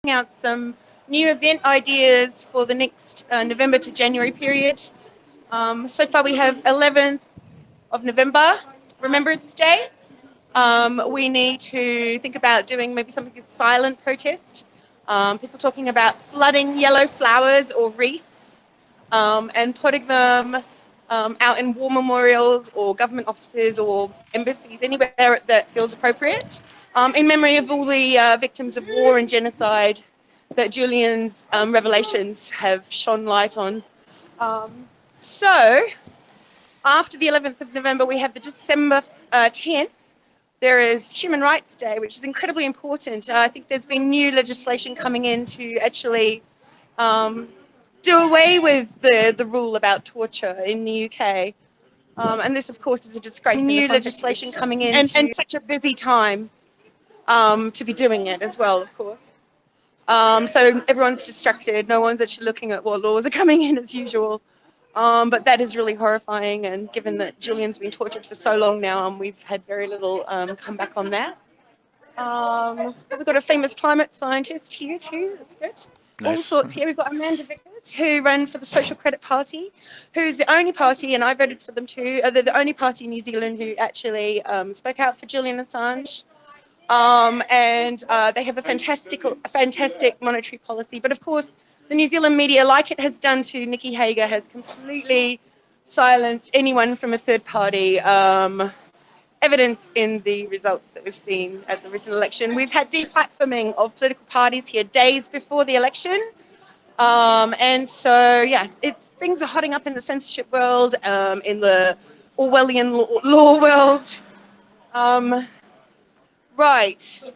working out some new event ideas for the next November to January period. So far we have 11th of November, Remembrance Day. We need to think about doing maybe something like silent protest. People talking about flooding yellow flowers or wreaths and putting them out in war memorials or government offices or embassies, anywhere that feels appropriate, in memory of all the victims of war and genocide that Julian's revelations have shone light on. So, after the 11th of November, we have the December 10th. There is Human Rights Day, which is incredibly important. I think there's been new legislation coming in to actually do away with the rule about torture in the UK. And this, of course, is a disgrace. New legislation coming in and such a busy time to be doing it as well, of course. So everyone's distracted. No one's actually looking at what laws are coming in as usual. But that is really horrifying, and given that Julian's been tortured for so long now, and we've had very little comeback on that. We've got a famous climate scientist here too. That's good. Nice. All sorts here. We've got Amanda Vickers, who ran for the Social Credit Party, who's the only party, and I voted for them too. They're the only party in New Zealand who actually spoke out for Julian Assange. And they have a fantastic monetary policy. But of course, the New Zealand media, like it has done to Nicky Hager, has completely silenced anyone from a third party. Evidence in the results that we've seen at the recent election. We've had deplatforming of political parties here days before the election. And so, yes, things are hotting up in the censorship world, in the Orwellian law world. Right, so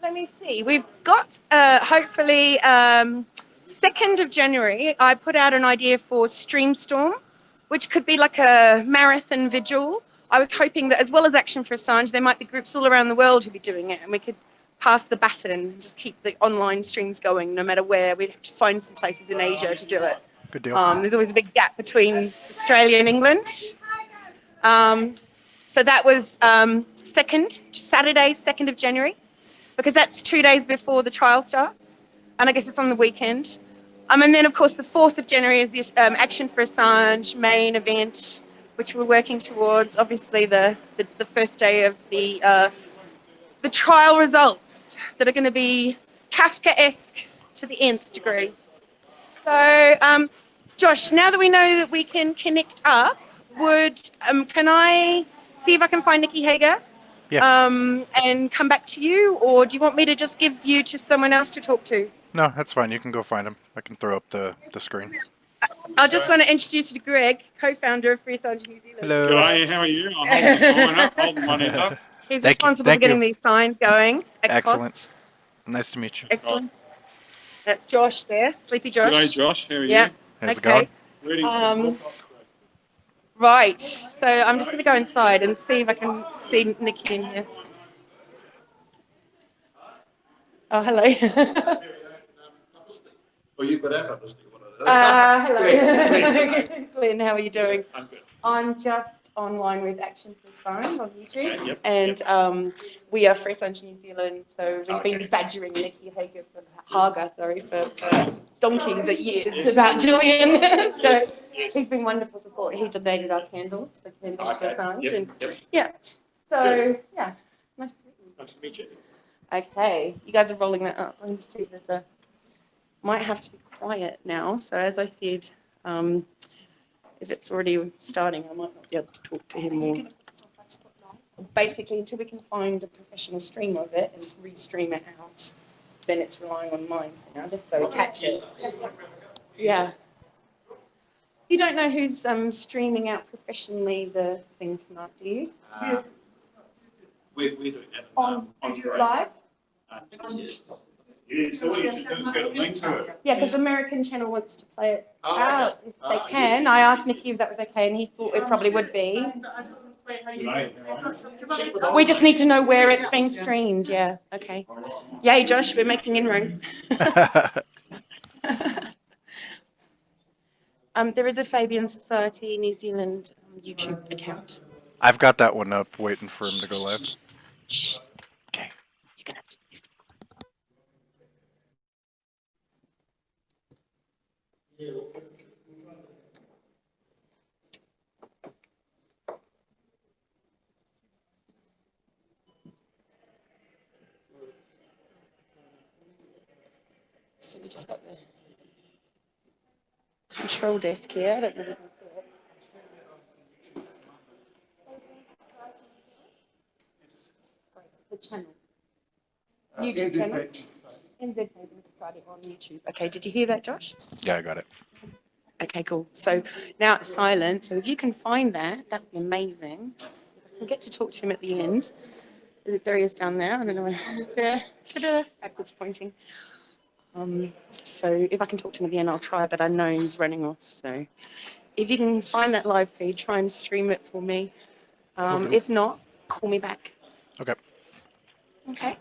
let me see. We've got, hopefully, 2nd of January, I put out an idea for Streamstorm, which could be like a marathon vigil. I was hoping that as well as Action for Assange, there might be groups all around the world who'd be doing it, and we could pass the baton and just keep the online streams going no matter where. We'd have to find some places in Asia to do it. Good deal. There's always a big gap between Australia and England. So that was Saturday, 2nd of January, because that's 2 days before the trial starts, and I guess it's on the weekend. And then, of course, the 4th of January is the Action for Assange main event, which we're working towards. Obviously, the first day of the trial results that are going to be Kafkaesque to the nth degree. So, Josh, now that we know that we can connect up, can I see if I can find Nicky Hager? Yeah. And come back to you, or do you want me to just give you to someone else to talk to? No, that's fine. You can go find him. I can throw up the screen. I just want to introduce you to Greg, co-founder of Free Assange New Zealand. Hello. G'day, how are you? I'm holding the sign up, holding my end up. He's responsible for getting these signs going. Excellent. Nice to meet you. Excellent. That's Josh there, Sleepy Josh. G'day, Josh. How are Yeah. you? How's it going? Ready? Right. So I'm just going to go inside and see if I can see Nicky in here. Oh, hello. Well, you've got our publicity. Hello. Glenn, how are you doing? I'm good. I'm just online with Action for Assange on YouTube, Okay, yep, and we are Free Assange New Zealand, so we've been badgering Nicky Hager for donkeys at years about Julian. So he's been wonderful support. He donated our candles for Assange, Yep, and yep. yeah. So yeah, nice to meet you. Nice to meet you. Okay, you guys are rolling that up. Let me just see if might have to be quiet now. So as I said, if it's already starting, I might not be able to talk to him more. Basically, until we can find a professional stream of it and restream it out, then it's relying on mine for now, just so we catch it. Yeah. You don't know who's streaming out professionally the thing tonight, do you? We're doing that On live? Yeah, so what you should do is get a link to it. Yeah, because American Channel wants to play it out if they can. I asked Nicky if that was okay, and he thought it probably would be. We just need to know where it's being streamed. Yeah, okay. Yay, Josh, we're making inroads. There is a Fabian Society New Zealand YouTube account. I've got that one up, waiting for him to go live. Shh. Okay. You're gonna have to. So we just got the control desk here. I don't know if you can see it. The channel. YouTube channel. NZ Haven Society on YouTube. Okay, did you hear that, Josh? Yeah, I got it. Okay, cool. So now it's silent. So if you can find that, that would be amazing. If I can get to talk to him at the end. There he is down there. I don't know where. There. Ta-da, backwards pointing. So if I can talk to him at the end, I'll try, but I know he's running off. So if you can find that live feed, try and stream it for me. Will do. If not, call me back. Okay. Okay.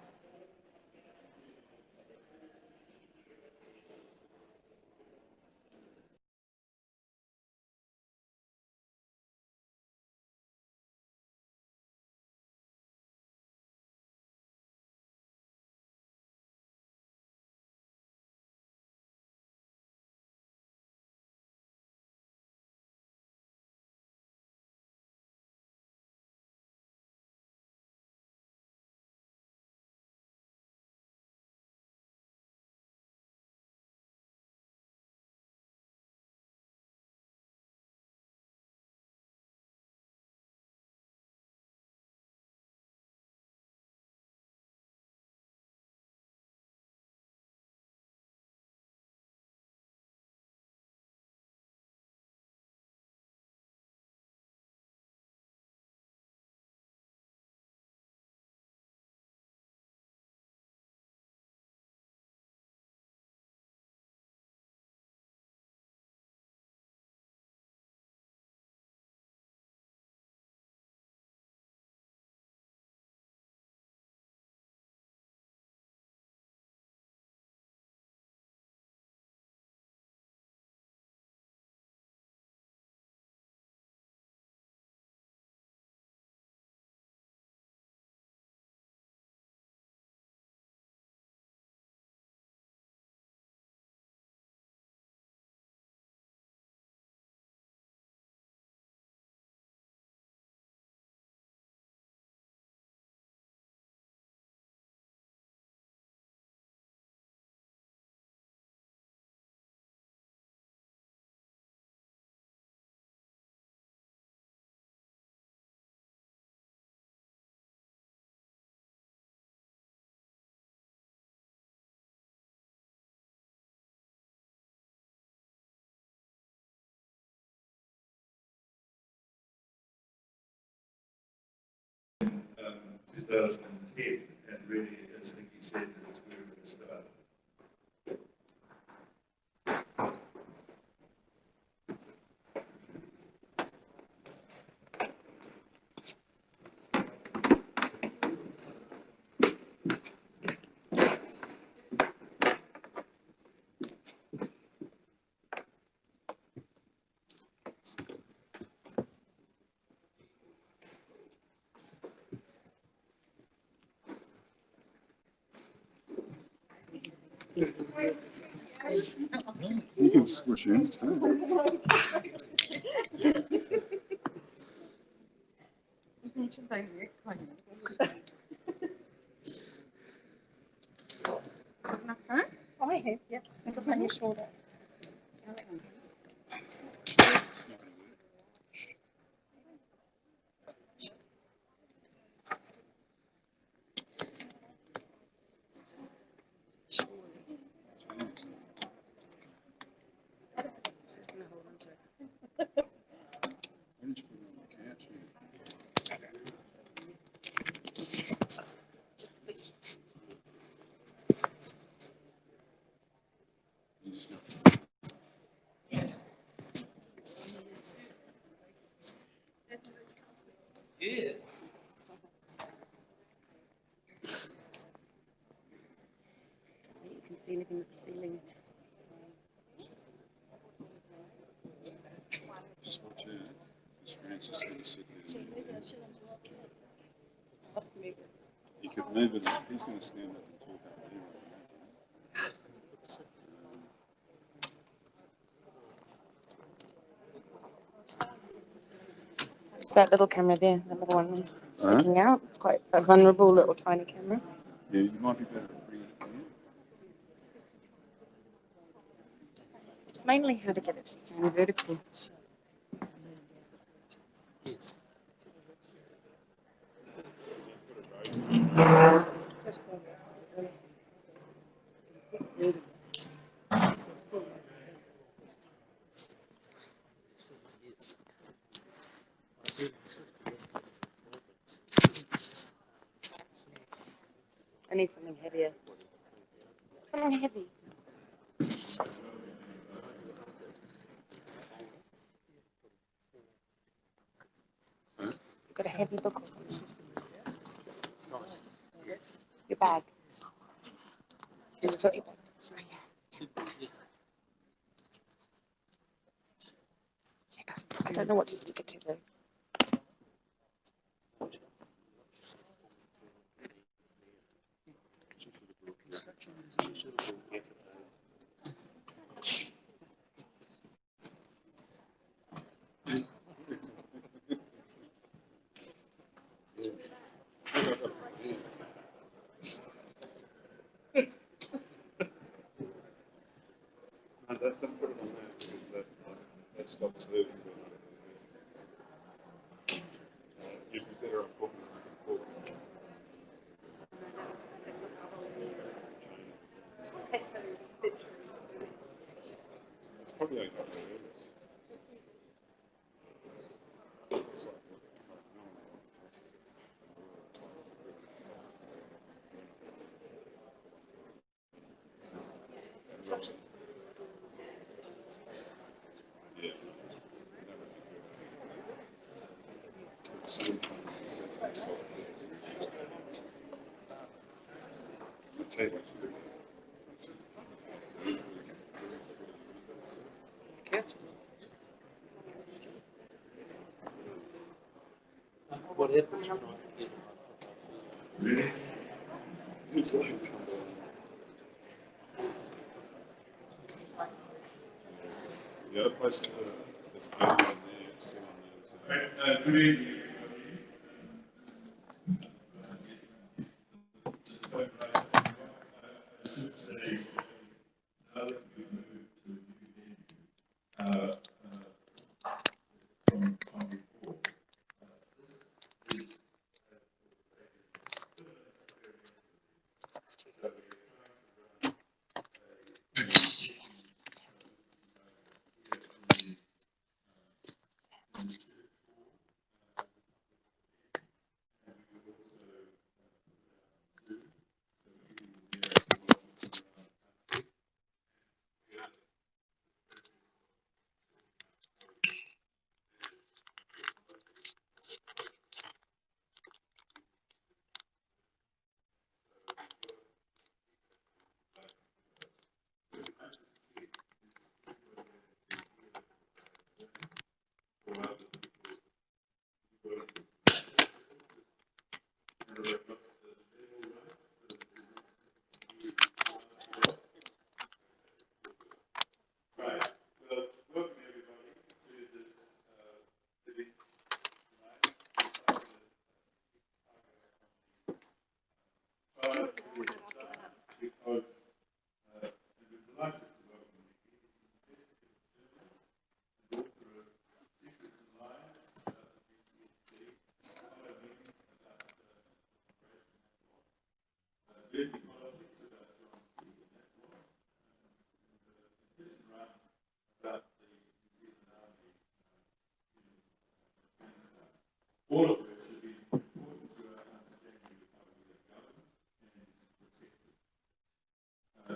um, 2010, and really, as Nicky said, that it's where we're going to start. You can switch in too. Yep. Just on your shoulder. Why didn't you put it on the couch? You just have to- You can see anything with the ceiling. just watch out. Because Francis is going to sit there. He could move it. He's going to stand up and talk up there. It's that little camera there, that little one there, sticking out. It's quite a vulnerable little tiny camera. Yeah, you might be better at free. It's mainly how to get it to sound vertical. I need something heavier. Something heavy. You've got a heavy book or something. Your bag. You got your bag. I don't know what to stick it to though. No, don't put it on there because that stops moving. Usually better on putting it on the It's probably like not really is. It's like, yeah. I'll tell you what to do. What happens when I get Really? It's like, the other place there's a band on there, it's still on there. Good evening. I should say, now that we moved to from before, this is all of which have been important to our understanding of how we have government and its protected.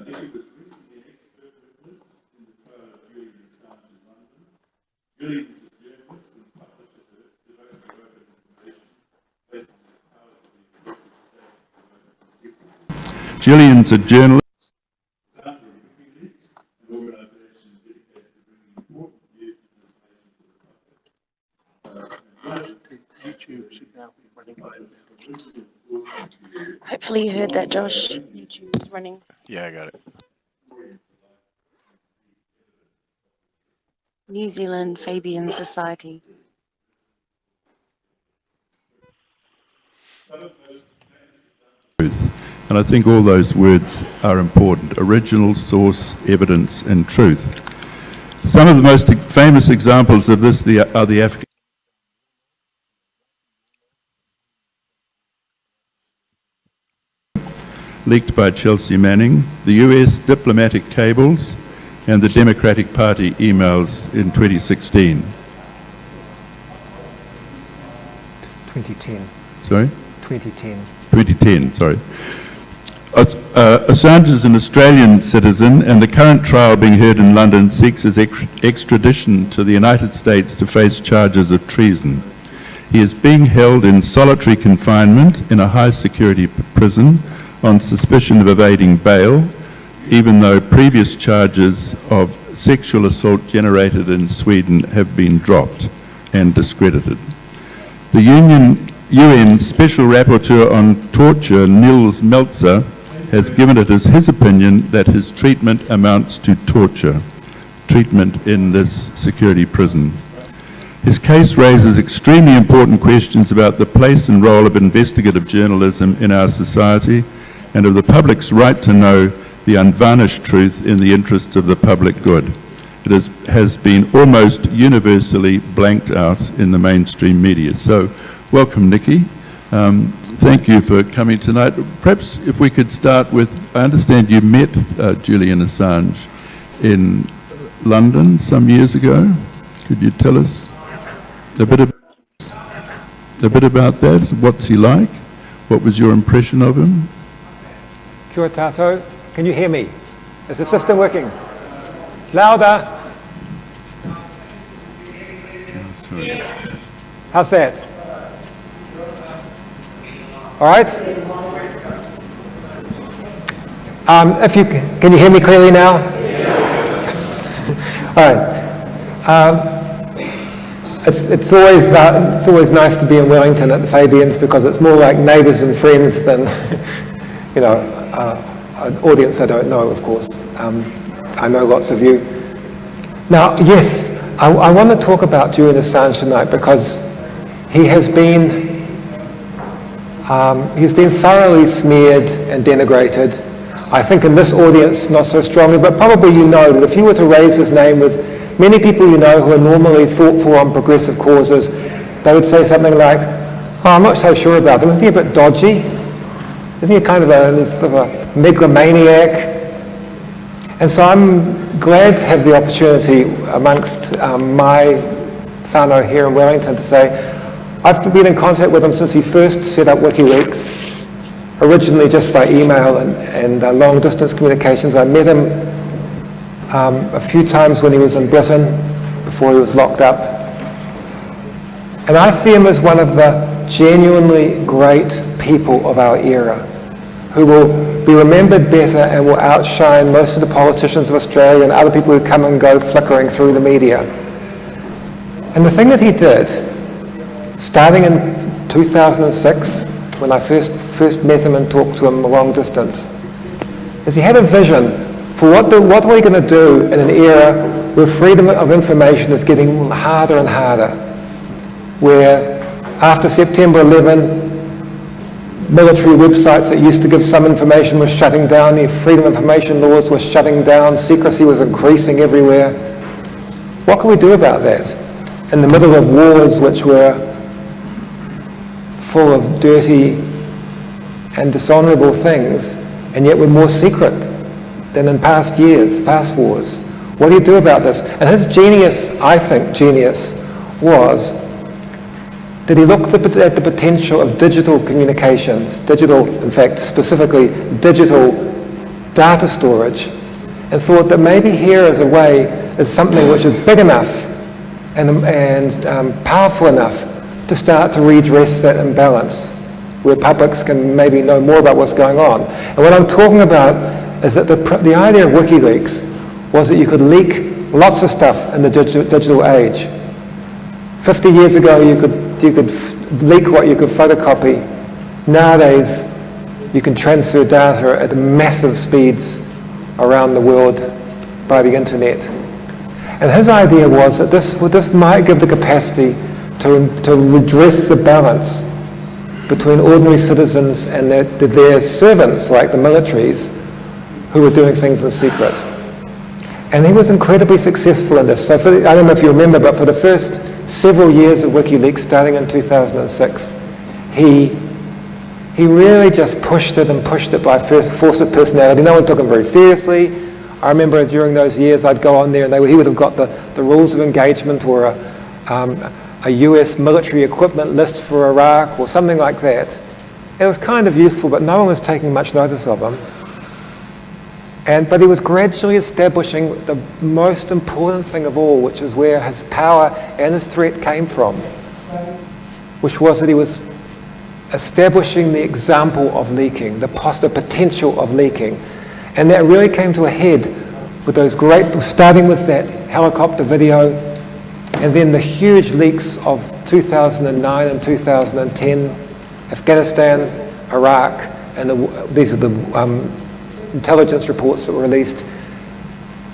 Nicky was recently an expert witness in the trial of Julian Assange in London. Julian is a journalist and publisher devoted to open information based on the powers of the Executive State to promote consequences. Julian's a journalist. Founder of WikiLeaks, an organisation dedicated to bringing important news and information to the public. YouTube should now be running by Hopefully you heard that, Josh. YouTube is running. Yeah, I got it. New Zealand Fabian Society. truth. And I think all those words are important: original, source, evidence, and truth. Some of the most famous examples of this are the African leaked by Chelsea Manning, the US diplomatic cables, and the Democratic Party emails in 2016. 2010. Sorry? 2010. 2010, sorry. Assange is an Australian citizen, and the current trial being heard in London seeks his extradition to the United States to face charges of treason. He is being held in solitary confinement in a high-security prison on suspicion of evading bail, even though previous charges of sexual assault generated in Sweden have been dropped and discredited. The UN Special Rapporteur on Torture, Nils Melzer, has given it as his opinion that his treatment amounts to torture, treatment in this security prison. His case raises extremely important questions about the place and role of investigative journalism in our society and of the public's right to know the unvarnished truth in the interests of the public good. It has been almost universally blanked out in the mainstream media. So, welcome, Nicky. Thank you for coming tonight. Perhaps if we could start with, I understand you met Julian Assange in London some years ago. Could you tell us a bit about that? What's he like? What was your impression of him? Kia tato. Can you hear me? Is the system working? Louder. Sorry. How's that? All right. If you can you hear me clearly now? All right. It's always nice to be in Wellington at the Fabians because it's more like neighbours and friends than an audience I don't know, of course. I know lots of you. Now, yes, I want to talk about Julian Assange tonight because he has been thoroughly smeared and denigrated. I think in this audience, not so strongly, but probably you know that if you were to raise his name with many people you know who are normally thoughtful on progressive causes, they would say something like, oh, I'm not so sure about him. Isn't he a bit dodgy? Isn't he kind of a megalomaniac? And so I'm glad to have the opportunity amongst my whānau here in Wellington to say, I've been in contact with him since he first set up WikiLeaks, originally just by email and long distance communications. I met him a few times when he was in Britain before he was locked up. And I see him as one of the genuinely great people of our era who will be remembered better and will outshine most of the politicians of Australia and other people who come and go flickering through the media. And the thing that he did, starting in 2006, when I first met him and talked to him a long distance, is he had a vision for what are we going to do in an era where freedom of information is getting harder and harder, where after September 11, military websites that used to give some information were shutting down, the freedom of information laws were shutting down, secrecy was increasing everywhere. What can we do about that in the middle of wars which were full of dirty and dishonourable things, and yet were more secret than in past years, past wars? What do you do about this? And his genius, I think genius, was that he looked at the potential of digital communications, in fact, specifically digital data storage, and thought that maybe here is a way, is something which is big enough and powerful enough to start to redress that imbalance, where publics can maybe know more about what's going on. And what I'm talking about is that the idea of WikiLeaks was that you could leak lots of stuff in the digital age. 50 years ago, you could leak what you could photocopy. Nowadays, you can transfer data at massive speeds around the world by the internet. And his idea was that this might give the capacity to redress the balance between ordinary citizens and their servants, like the militaries, who were doing things in secret. And he was incredibly successful in this. So I don't know if you remember, but for the first several years of WikiLeaks, starting in 2006, he really just pushed it by force of personality. No one took him very seriously. I remember during those years I'd go on there and he would have got the rules of engagement or a US military equipment list for Iraq or something like that. It was kind of useful, but no one was taking much notice of him. But he was gradually establishing the most important thing of all, which is where his power and his threat came from, which was that he was establishing the example of leaking, the potential of leaking. And that really came to a head with those starting with that helicopter video, and then the huge leaks of 2009 and 2010, Afghanistan, Iraq, and these are the intelligence reports that were released,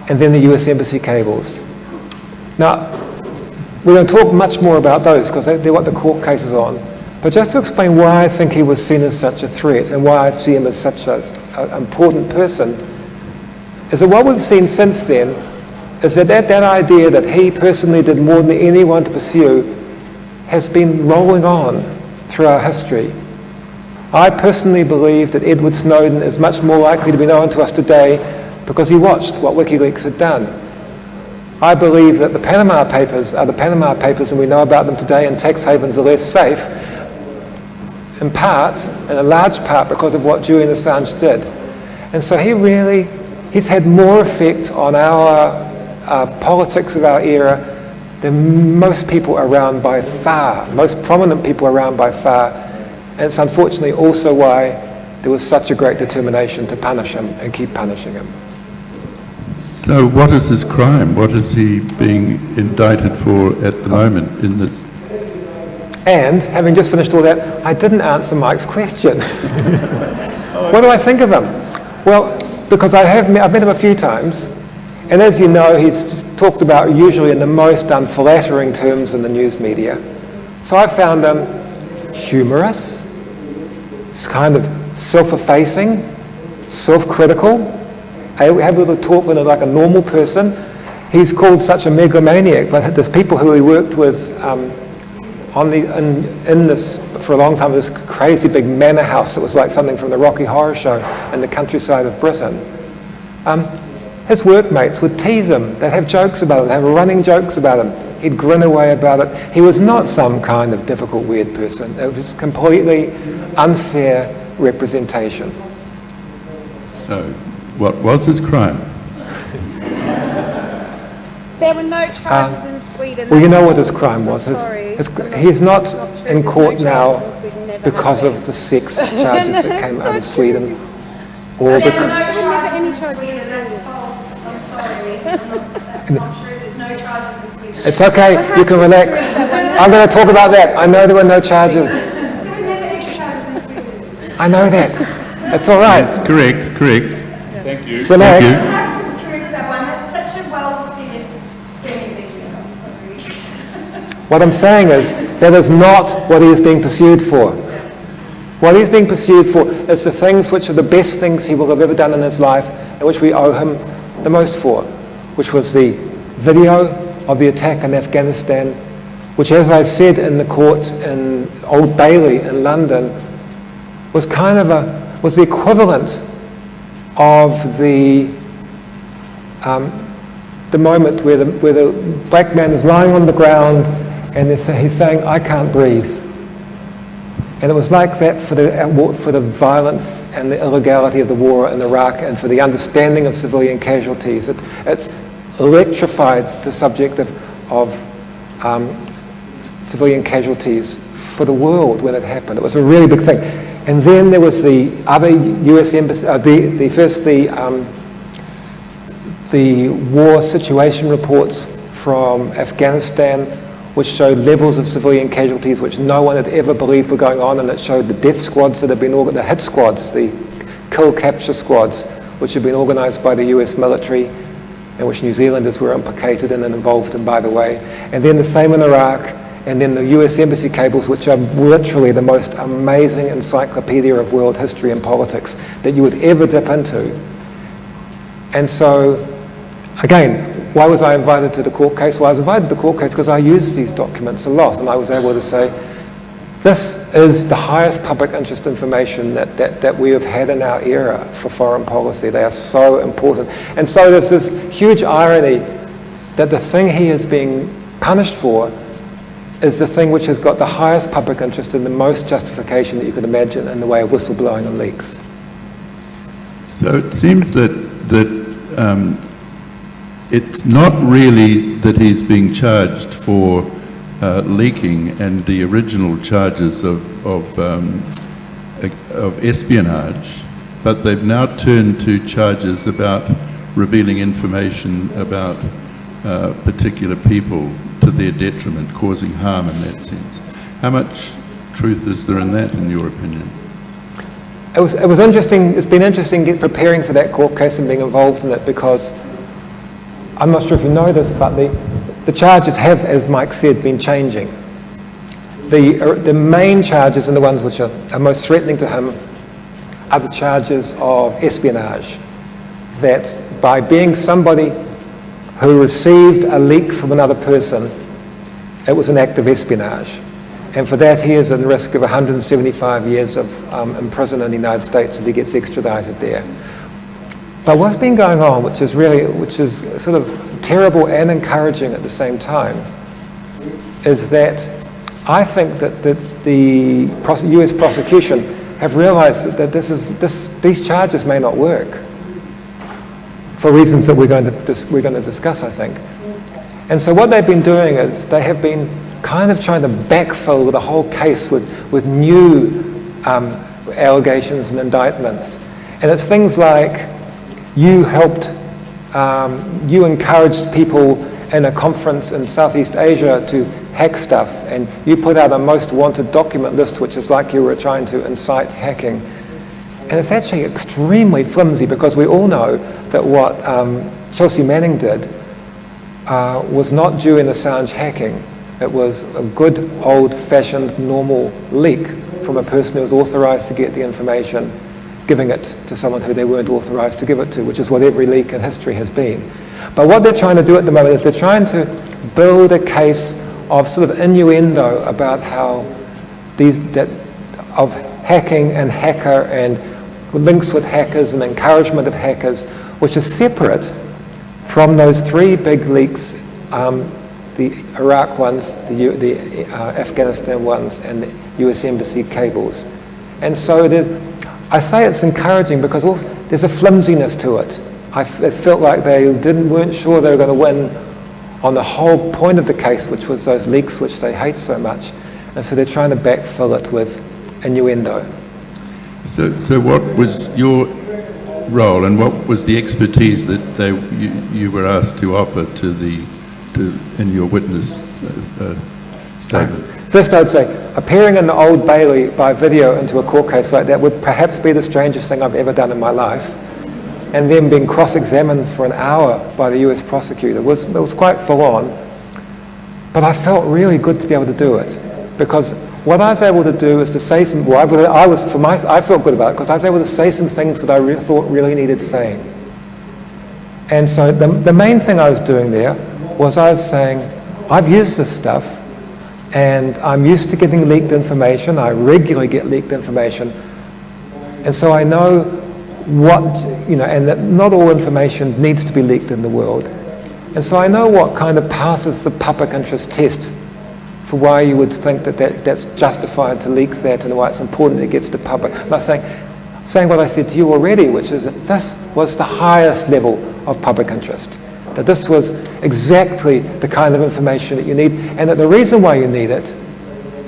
and then the US Embassy cables. Now, we don't talk much more about those because they're what the court case is on, but just to explain why I think he was seen as such a threat and why I see him as such an important person, is that what we've seen since then is that idea that he personally did more than anyone to pursue has been rolling on through our history. I personally believe that Edward Snowden is much more likely to be known to us today because he watched what WikiLeaks had done. I believe that the Panama Papers are the Panama Papers and we know about them today, and tax havens are less safe, in a large part because of what Julian Assange did. And so he's had more effect on our politics of our era than most people around by far, most prominent people around by far. And it's unfortunately also why there was such a great determination to punish him and keep punishing him. So what is his crime? What is he being indicted for at the moment in this? And having just finished all that, I didn't answer Mike's question. What do I think of him? Well, because I've met him a few times, and as you know, he's talked about usually in the most unflattering terms in the news media. So I found him humorous, kind of self-effacing, self-critical, able to talk like a normal person. He's called such a megalomaniac, but there's people who he worked with in this for a long time, this crazy big manor house that was like something from the Rocky Horror Show in the countryside of Britain. His workmates would tease him. They'd have jokes about him. They'd have running jokes about him. He'd grin away about it. He was not some kind of difficult, weird person. It was completely unfair representation. So, what was his crime? There were no charges in Sweden. Well, you know what his crime was. Sorry. He's not in court now because of the sex charges that came out of Sweden. Or There were never any charges in Sweden. I'm sorry. I'm not true. There's no charges in Sweden. It's okay, you can relax. I'm going to talk about that. I know there were no charges. There were never any charges in Sweden. I know that. That's all right. That's correct. Thank you. Relax. Thank you. I have to correct that one. That's such a well-defended term. I'm sorry. What I'm saying is, that is not what he is being pursued for. What he's being pursued for is the things which are the best things he will have ever done in his life, and which we owe him the most for, which was the video of the attack in Afghanistan, which, as I said in the court in Old Bailey in London, was was the equivalent of the moment where the black man is lying on the ground and he's saying, "I can't breathe." And it was like that for the violence and the illegality of the war in Iraq and for the understanding of civilian casualties. It's electrified the subject of civilian casualties for the world when it happened. It was a really big thing. And then there was the other US embassy, the war situation reports from Afghanistan, which showed levels of civilian casualties which no one had ever believed were going on, and it showed the death squads that had been the hit squads, the kill capture squads, which had been organised by the US military, and which New Zealanders were implicated in and involved in, by the way. And then the same in Iraq, and then the US Embassy cables, which are literally the most amazing encyclopedia of world history and politics that you would ever dip into. And so, again, why was I invited to the court case? Well, I was invited to the court case because I used these documents a lot, and I was able to say, this is the highest public interest information that we have had in our era for foreign policy. They are so important. And so there's this huge irony that the thing he is being punished for is the thing which has got the highest public interest and the most justification that you could imagine in the way of whistleblowing and leaks. So it seems that it's not really that he's being charged for leaking and the original charges of espionage, but they've now turned to charges about revealing information about particular people to their detriment, causing harm in that sense. How much truth is there in that, in your opinion? It was interesting. It's been interesting preparing for that court case and being involved in it, because I'm not sure if you know this, but the charges have, as Mike said, been changing. The main charges and the ones which are most threatening to him are the charges of espionage. That by being somebody who received a leak from another person, it was an act of espionage. And for that, he is at risk of 175 years of in prison in the United States if he gets extradited there. But what's been going on, which is sort of terrible and encouraging at the same time, is that I think that the US prosecution have realized that these charges may not work for reasons that we're going to discuss, I think. And so what they've been doing is they have been kind of trying to backfill the whole case with new allegations and indictments. And it's things like you encouraged people in a conference in Southeast Asia to hack stuff, and you put out a most wanted document list, which is like you were trying to incite hacking. And it's actually extremely flimsy, because we all know that what Chelsea Manning did was not Julian Assange hacking. It was a good old-fashioned normal leak from a person who was authorized to get the information, giving it to someone who they weren't authorized to give it to, which is what every leak in history has been. But what they're trying to do at the moment is they're trying to build a case of sort of innuendo about how of hacking and hacker and links with hackers and encouragement of hackers, which is separate from those three big leaks, the Iraq ones, the Afghanistan ones, and the US Embassy cables. And so I say it's encouraging because there's a flimsiness to it. It felt like they weren't sure they were going to win on the whole point of the case, which was those leaks which they hate so much. And so they're trying to backfill it with innuendo. So what was your role, and what was the expertise that you were asked to offer in your witness statement? First, I'd say appearing in the Old Bailey by video into a court case like that would perhaps be the strangest thing I've ever done in my life. And then being cross-examined for an hour by the US prosecutor it was quite full on. But I felt really good to be able to do it, because what I was able to do is to say some. I felt good about it because I was able to say some things that I thought really needed saying. And so the main thing I was doing there was I was saying, I've used this stuff, and I'm used to getting leaked information. I regularly get leaked information, and so I know and that not all information needs to be leaked in the world. And so I know what kind of passes the public interest test for why you would think that's justified to leak that, and why it's important it gets to public. I'm not saying what I said to you already, which is that this was the highest level of public interest. That this was exactly the kind of information that you need, and that the reason why you need it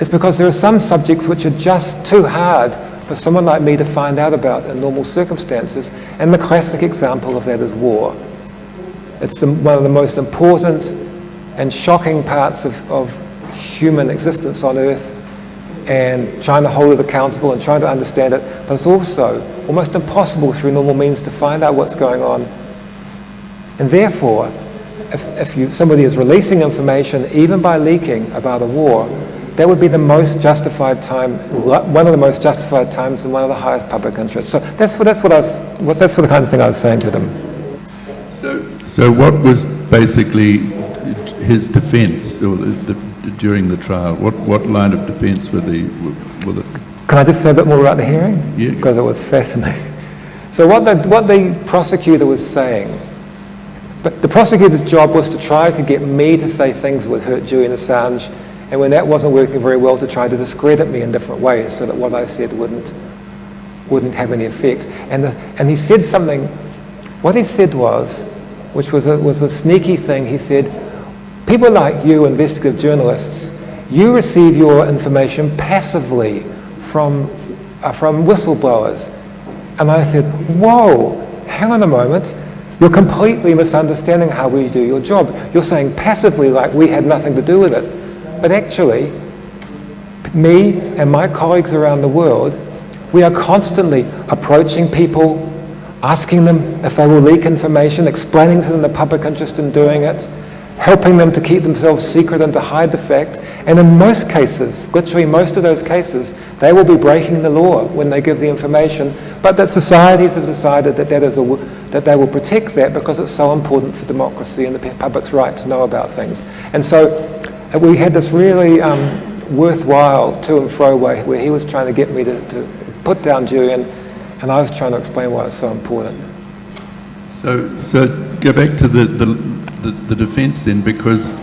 is because there are some subjects which are just too hard for someone like me to find out about in normal circumstances, and the classic example of that is war. It's one of the most important and shocking parts of human existence on Earth, and trying to hold it accountable and trying to understand it, but it's also almost impossible through normal means to find out what's going on. And therefore, if somebody is releasing information, even by leaking about a war, that would be the most justified time, one of the most justified times and one of the highest public interests. So that's the kind of thing I was saying to them. So what was basically his defence during the trial? What line of defence were the? Can I just say a bit more about the hearing? Yeah. Because it was fascinating. So what the prosecutor was saying, but the prosecutor's job was to try to get me to say things that would hurt Julian Assange, and when that wasn't working very well, to try to discredit me in different ways so that what I said wouldn't have any effect. And he said something. What he said was, which was a sneaky thing, he said, people like you, investigative journalists, you receive your information passively from whistleblowers. And I said, whoa, hang on a moment. You're completely misunderstanding how we do your job. You're saying passively like we had nothing to do with it. But actually, me and my colleagues around the world, we are constantly approaching people, asking them if they will leak information, explaining to them the public interest in doing it, helping them to keep themselves secret and to hide the fact. And in most cases, literally most of those cases, they will be breaking the law when they give the information, but that societies have decided that that they will protect that because it's so important for democracy and the public's right to know about things. And so we had this really worthwhile to and fro way where he was trying to get me to put down Julian, and I was trying to explain why it's so important. So go back to the defence then, because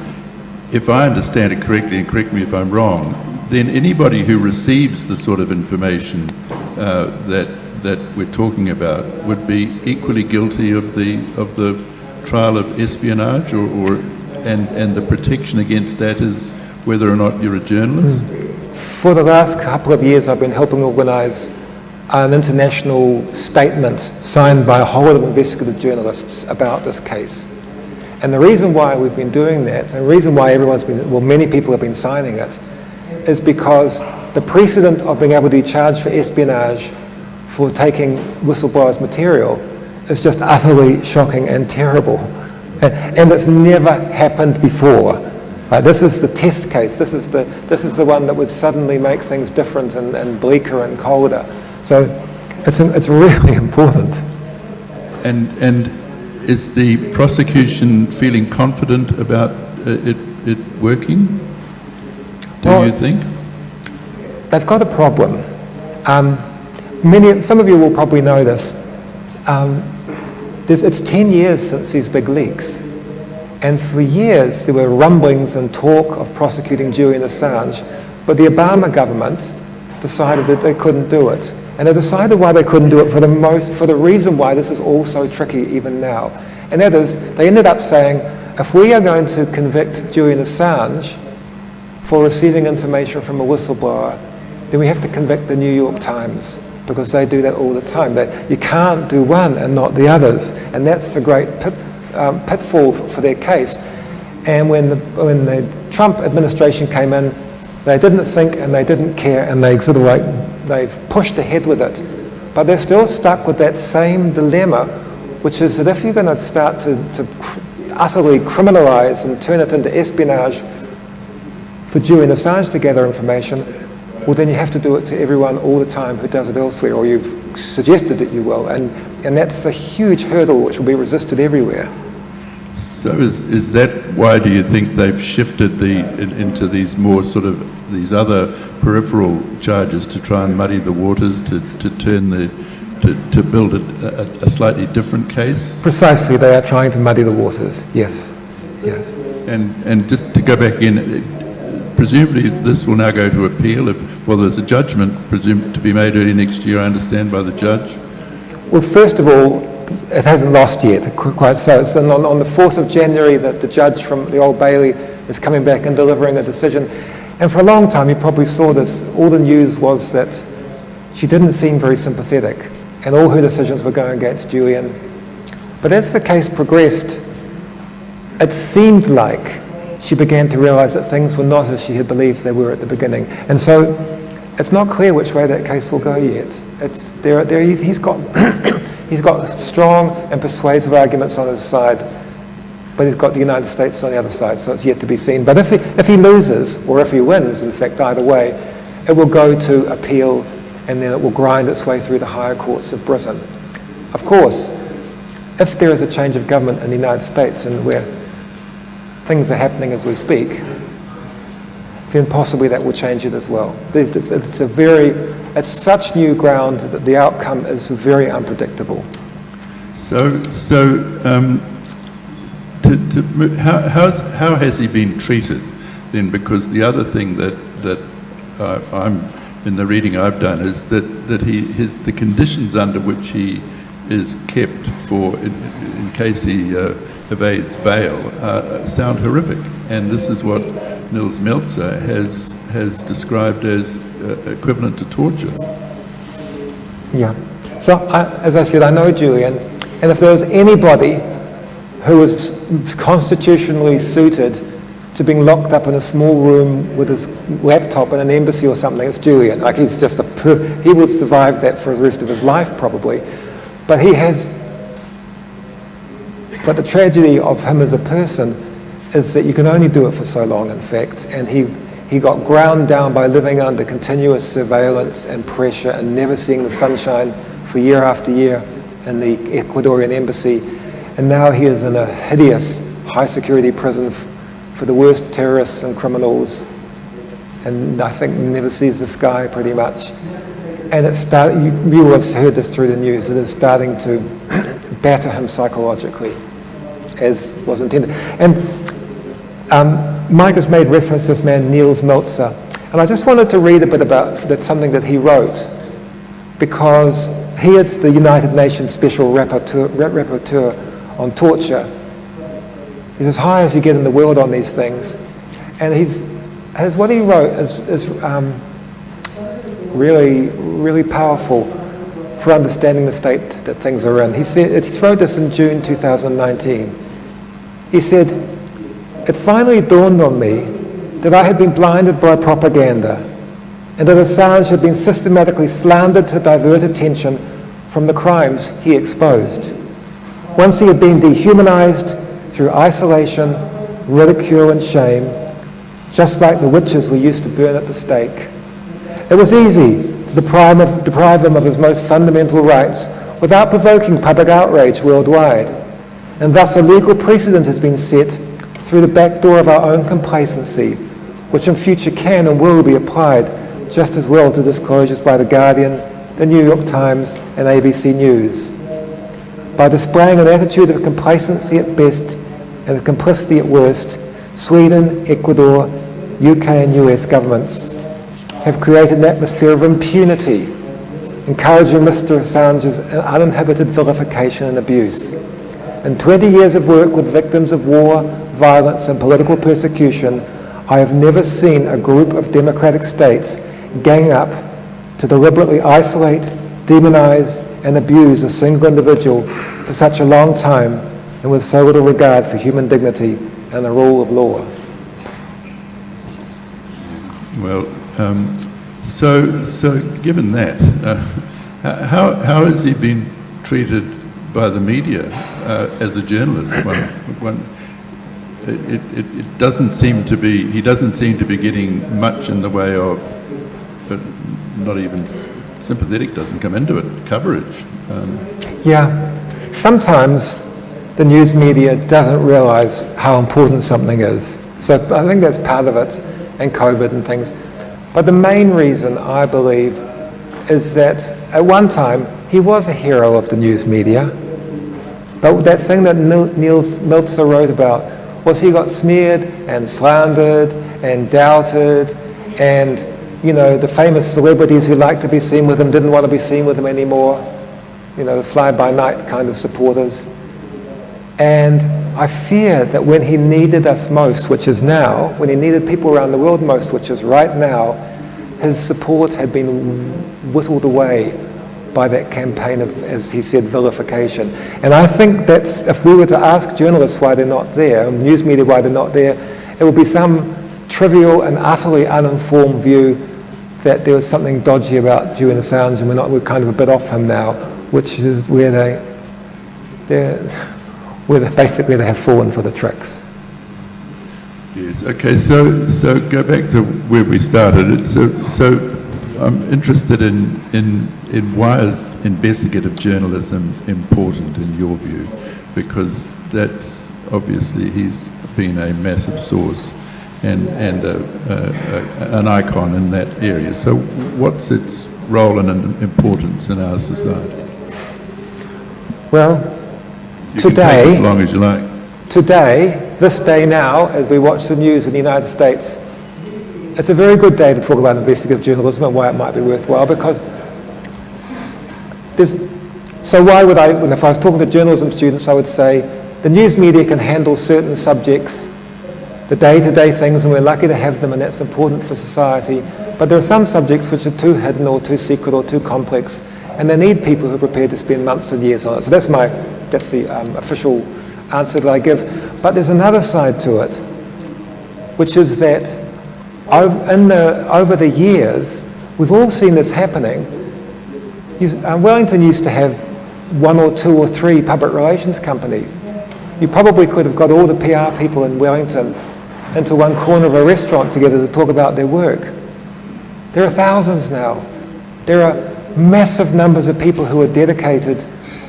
if I understand it correctly, and correct me if I'm wrong, then anybody who receives the sort of information that we're talking about would be equally guilty of the trial of espionage, and the protection against that is whether or not you're a journalist? For the last couple of years, I've been helping organise an international statement signed by a whole lot of investigative journalists about this case. And the reason why we've been doing that, and the reason why many people have been signing it, is because the precedent of being able to be charged for espionage for taking whistleblowers' material is just utterly shocking and terrible. And it's never happened before. This is the test case. This is the one that would suddenly make things different and bleaker and colder. So it's really important. And is the prosecution feeling confident about it working? Do you think? They've got a problem. Some of you will probably know this. It's 10 years since these big leaks. And for years there were rumblings and talk of prosecuting Julian Assange, but the Obama government decided that they couldn't do it. And they decided why they couldn't do it for the reason why this is all so tricky even now. And that is, they ended up saying, if we are going to convict Julian Assange for receiving information from a whistleblower, then we have to convict the New York Times, because they do that all the time. That you can't do one and not the others. And that's the great pitfall for their case. And when the Trump administration came in, they didn't think and they didn't care, and they've pushed ahead with it. But they're still stuck with that same dilemma, which is that if you're going to start to utterly criminalise and turn it into espionage for Julian Assange to gather information, well then you have to do it to everyone all the time who does it elsewhere, or you've suggested that you will. And that's a huge hurdle which will be resisted everywhere. So is that why do you think they've shifted into these more sort of these other peripheral charges to try and muddy the waters, to build a slightly different case? Precisely, they are trying to muddy the waters. Yes. And just to go back in, presumably this will now go to appeal. There's a judgment presumed to be made early next year, I understand, by the judge. Well, first of all, it hasn't lost yet, quite so. It's been on the 4th of January that the judge from the Old Bailey is coming back and delivering a decision. And for a long time, you probably saw this, all the news was that she didn't seem very sympathetic, and all her decisions were going against Julian. But as the case progressed, it seemed like she began to realise that things were not as she had believed they were at the beginning. And so it's not clear which way that case will go yet. He's got strong and persuasive arguments on his side, but he's got the United States on the other side, so it's yet to be seen. But if he loses, or if he wins, in fact, either way, it will go to appeal, and then it will grind its way through the higher courts of Britain. Of course, if there is a change of government in the United States and where things are happening as we speak, then possibly that will change it as well. It's such new ground that the outcome is very unpredictable. How has he been treated then? Because the other thing that I'm in the reading I've done is that the conditions under which he is kept in case he evades bail sound horrific, and this is what Nils Melzer has described as equivalent to torture. Yeah. So, as I said, I know Julian, and if there was anybody who was constitutionally suited to being locked up in a small room with his laptop in an embassy or something, it's Julian. Like, he's just he would survive that for the rest of his life probably. But the tragedy of him as a person is that you can only do it for so long, in fact, and he got ground down by living under continuous surveillance and pressure and never seeing the sunshine for year after year in the Ecuadorian embassy, and now he is in a hideous high security prison for the worst terrorists and criminals, and I think never sees the sky pretty much. And you will have heard this through the news, it is starting to batter him psychologically, as was intended. And Mike has made reference to this man, Nils Melzer, and I just wanted to read a bit about something that he wrote, because he is the United Nations Special Rapporteur on torture. He's as high as you get in the world on these things, and what he wrote is really, really powerful for understanding the state that things are in. He wrote this in June 2019. He said, "It finally dawned on me that I had been blinded by propaganda and that Assange had been systematically slandered to divert attention from the crimes he exposed. Once he had been dehumanized through isolation, ridicule and shame, just like the witches we used to burn at the stake. It was easy to deprive him of his most fundamental rights without provoking public outrage worldwide, and thus a legal precedent has been set through the back door of our own complacency, which in future can and will be applied just as well to disclosures by The Guardian, The New York Times and ABC News. By displaying an attitude of complacency at best and of complicity at worst, Sweden, Ecuador, UK and US governments have created an atmosphere of impunity, encouraging Mr. Assange's uninhibited vilification and abuse. In 20 years of work with victims of war, violence and political persecution, I have never seen a group of democratic states gang up to deliberately isolate, demonize and abuse a single individual for such a long time and with so little regard for human dignity and the rule of law." Well, so given that, how has he been treated by the media as a journalist? It doesn't seem to be. He doesn't seem to be getting much in the way of, but not even sympathetic doesn't come into it. Coverage. Yeah, sometimes the news media doesn't realise how important something is. So I think that's part of it, and COVID and things. But the main reason, I believe, is that at one time he was a hero of the news media. But that thing that Nils Melzer wrote about was he got smeared and slandered and doubted, and the famous celebrities who liked to be seen with him didn't want to be seen with him anymore. The fly-by-night kind of supporters. And I fear that when he needed us most, which is now, when he needed people around the world most, which is right now, his support had been whittled away by that campaign of, as he said, vilification. And I think that's, if we were to ask journalists why they're not there, news media why they're not there, it would be some trivial and utterly uninformed view that there was something dodgy about Julian Assange and we're kind of a bit off him now, which is where where basically they have fallen for the tricks. Yes. Okay. So go back to where we started. So I'm interested in why is investigative journalism important in your view? Because that's obviously he's been a massive source and an icon in that area. So what's its role and importance in our society? Well, You can today, take as long as you like. today, this day now, as we watch the news in the United States, it's a very good day to talk about investigative journalism and why it might be worthwhile, because so why would if I was talking to journalism students, I would say the news media can handle certain subjects, the day-to-day things, and we're lucky to have them, and that's important for society. But there are some subjects which are too hidden or too secret or too complex, and they need people who are prepared to spend months and years on it. So that's the official answer that I give. But there's another side to it, which is that over the years, we've all seen this happening. Wellington used to have 1 or 2 or 3 public relations companies. You probably could have got all the PR people in Wellington into one corner of a restaurant together to talk about their work. There are thousands now. There are massive numbers of people who are dedicated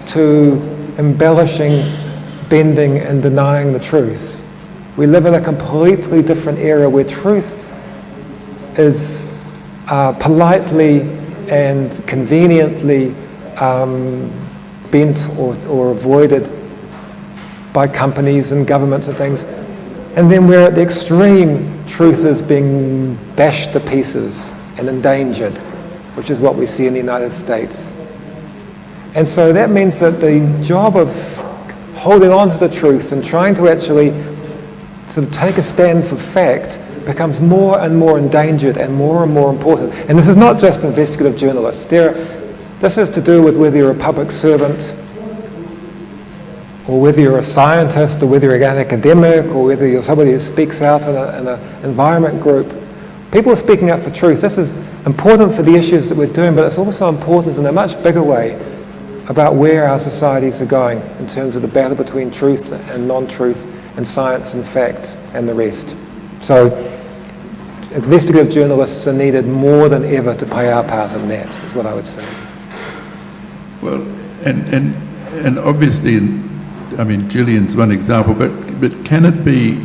to embellishing, bending, and denying the truth. We live in a completely different era where truth is politely and conveniently bent or avoided by companies and governments and things. And then we're at the extreme, truth is being bashed to pieces and endangered, which is what we see in the United States. And so that means that the job of holding on to the truth and trying to actually sort of take a stand for fact becomes more and more endangered and more important. And this is not just investigative journalists. This has to do with whether you're a public servant, or whether you're a scientist, or whether you're an academic, or whether you're somebody who speaks out in an environment group. People are speaking up for truth. This is important for the issues that we're doing, but it's also important in a much bigger way about where our societies are going in terms of the battle between truth and non-truth and science and fact and the rest. So investigative journalists are needed more than ever to play our part in that, is what I would say. Well, and obviously, I mean, Julian's one example, but can it be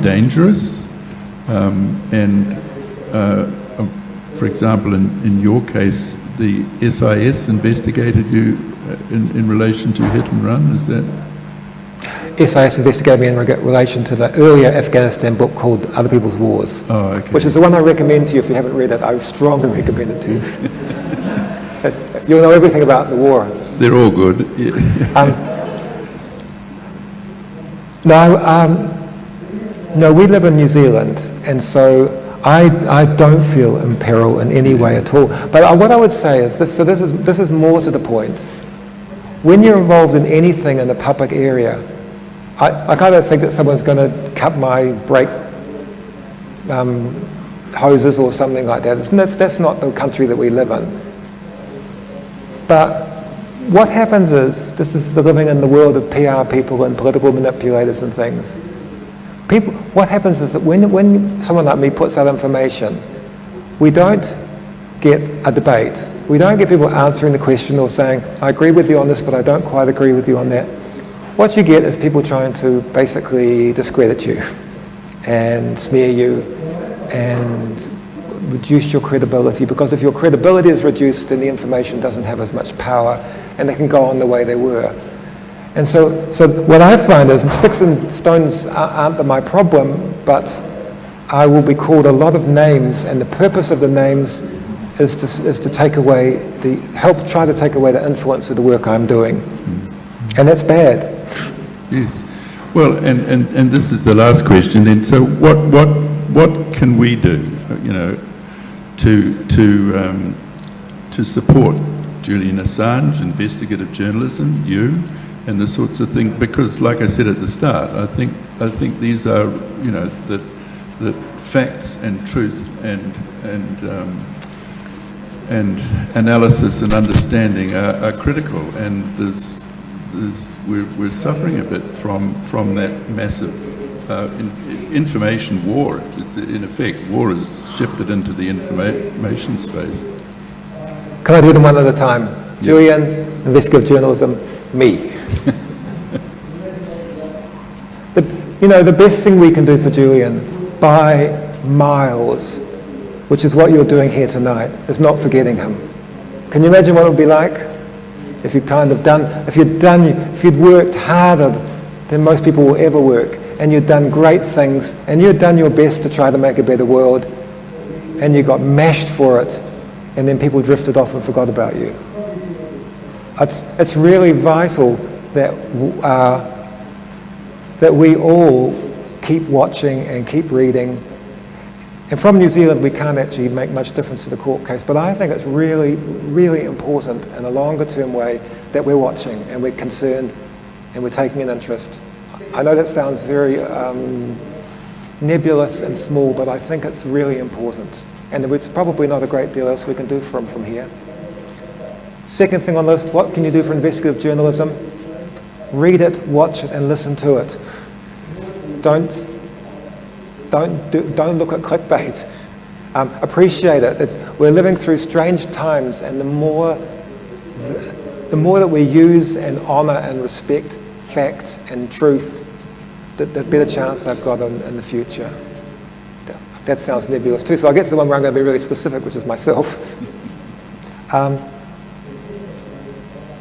dangerous? For example, in your case, the SIS investigated you in relation to hit and run, is that? SIS investigated me in relation to the earlier Afghanistan book called Other People's Wars, which is the one I recommend to you if you haven't read it. I strongly recommend it to you. You'll know everything about the war. They're all good. No, we live in New Zealand, and so I don't feel in peril in any way at all. But what I would say is this, so this is more to the point. When you're involved in anything in the public area, I kind of think that someone's going to cut my brake hoses or something like that. That's not the country that we live in. But what happens is, this is the living in the world of PR people and political manipulators and things. What happens is that when someone like me puts out information, we don't get a debate. We don't get people answering the question or saying, I agree with you on this, but I don't quite agree with you on that. What you get is people trying to basically discredit you and smear you and reduce your credibility, because if your credibility is reduced, then the information doesn't have as much power and they can go on the way they were. And so what I find is sticks and stones aren't my problem, but I will be called a lot of names, and the purpose of the names is to take away try to take away the influence of the work I'm doing. And that's bad. Yes. Well, and this is the last question then. So what can we do, to support Julian Assange, investigative journalism, you, and the sorts of things? Because, like I said at the start, I think these are, the facts and truth and analysis and understanding are critical, and we're suffering a bit from that massive information war. It's, in effect, war has shifted into the information space. Can I do them one at a time? Yeah. Julian, investigative journalism, me. The best thing we can do for Julian, by miles, which is what you're doing here tonight, is not forgetting him. Can you imagine what it would be like if you'd worked harder than most people will ever work, and you'd done great things, and you'd done your best to try to make a better world, and you got mashed for it, and then people drifted off and forgot about you. It's really vital that that we all keep watching and keep reading. And from New Zealand, we can't actually make much difference to the court case, but I think it's really, really important in a longer term way that we're watching and we're concerned and we're taking an interest. I know that sounds very nebulous and small, but I think it's really important. And it's probably not a great deal else we can do from here. Second thing on the list, what can you do for investigative journalism? Read it, watch it, and listen to it. Don't look at clickbait. Appreciate it. We're living through strange times, and the more that we use and honour and respect fact and truth, the better chance I've got in the future. That sounds nebulous too. So I'll get to the one where I'm going to be really specific, which is myself.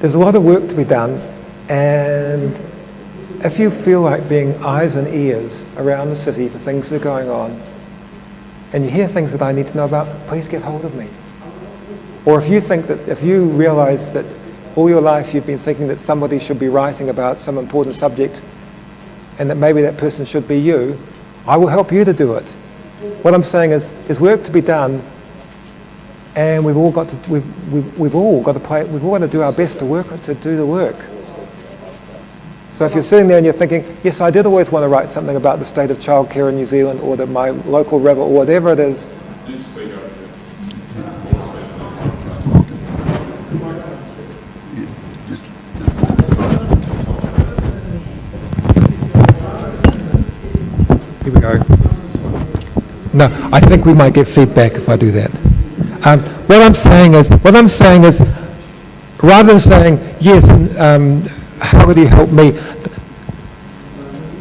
There's a lot of work to be done, and if you feel like being eyes and ears around the city for things that are going on, and you hear things that I need to know about, please get hold of me. Or if you realise that all your life you've been thinking that somebody should be writing about some important subject, and that maybe that person should be you, I will help you to do it. What I'm saying is, there's work to be done, and we've all got to do our best to do the work. So if you're sitting there and you're thinking, yes, I did always want to write something about the state of childcare in New Zealand, or my local river, or whatever it is. Here we go. No, I think we might get feedback if I do that. What I'm saying is, rather than saying, yes, how would you help me?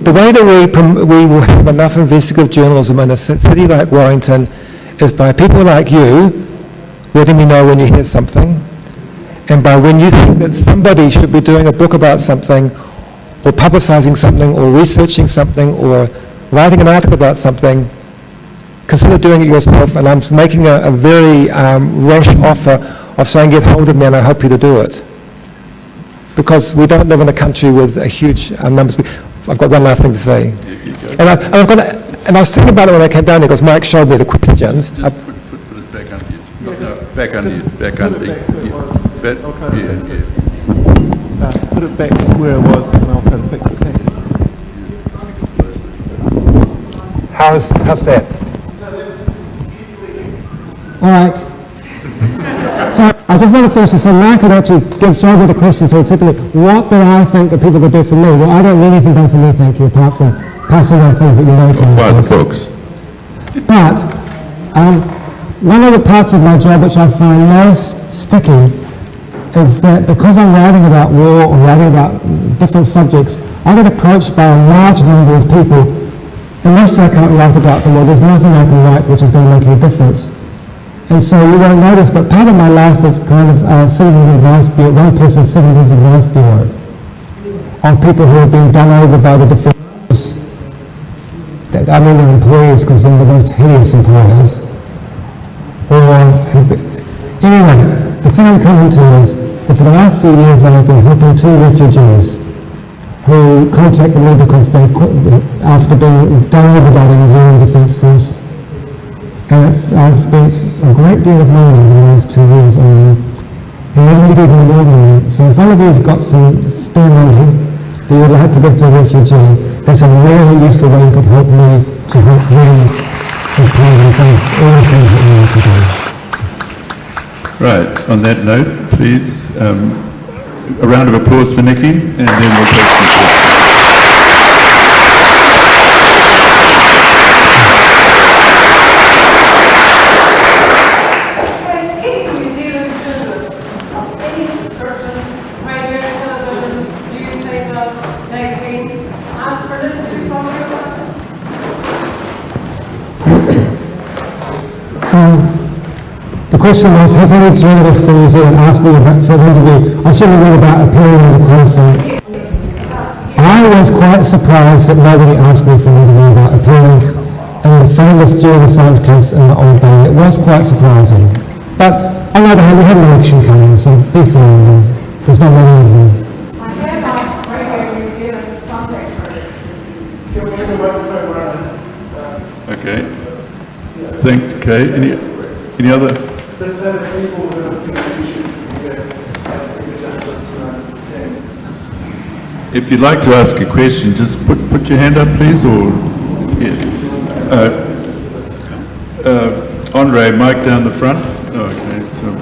The way that we will have enough investigative journalism in a city like Warrington is by people like you letting me know when you hear something, and by when you think that somebody should be doing a book about something, or publicising something, or researching something, or writing an article about something, consider doing it yourself. And I'm making a very rash offer of saying, get hold of me and I'll help you to do it. Because we don't live in a country with a huge numbers. I've got one last thing to say. And I was thinking about it when I came down here, because Mike showed me the questions. Just put it back under you. No, back under you. Back under you. Put it back where it was, and I'll try to fix it. Thanks. How's that? All right. So I just want to first say, Mike could actually give Joe the question, so he said to me, what do I think that people could do for me? Well, I don't need anything done for me, thank you, apart from passing on things that you know to me. Buy the books. But one of the parts of my job which I find most sticky is that because I'm writing about war or writing about different subjects, I get approached by a large number of people, unless I can't write about them, or there's nothing I can write which is going to make any difference. And so you won't notice, but part of my life is kind of Citizens Advice Bureau, one person's Citizens Advice Bureau, of people who have been done over by the defence. I mean their employees, because they're the most hideous employers. Anyway, the thing I'm coming to is that for the last 3 years I've been helping 2 refugees who contacted me because they, after being done over by the New Zealand Defence Force, and I've spent a great deal of money in the last 2 years on them, and they need even more than that. So if one of you has got some spare money that you would like to give to a refugee, that's a really useful way you could help me to help them with paying all the things that we need to do. Right, on that note, please a round of applause for Nicky, and then we'll take some questions. The question was, has any journalist in New Zealand asked me for an interview? I should have read about appearing in the concert. I was quite surprised that nobody asked me for an interview about appearing in the famous Julian Assange case in the Old Bay. It was quite surprising. But on the other hand, we had an election coming, so be fair, there's not many of them. Okay. Thanks, Kay. Any other? If you'd like to ask a question, just put your hand up, please, or Andre, mic down the front. Okay, so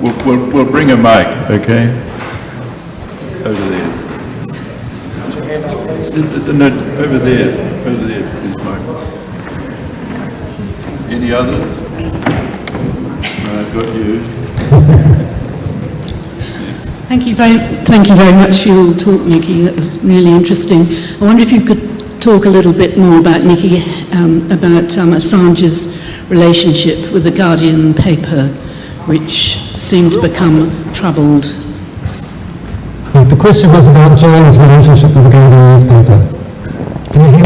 we'll bring a mic. Okay, over there. No, over there, please, Mike. Any others? I've got you. Thank you very much for your talk, Nicky. That was really interesting. I wonder if you could talk a little bit more about Nicky, about Assange's relationship with the Guardian paper, which seemed to become troubled. The question was about Julian's relationship with the Guardian newspaper. Can you hear?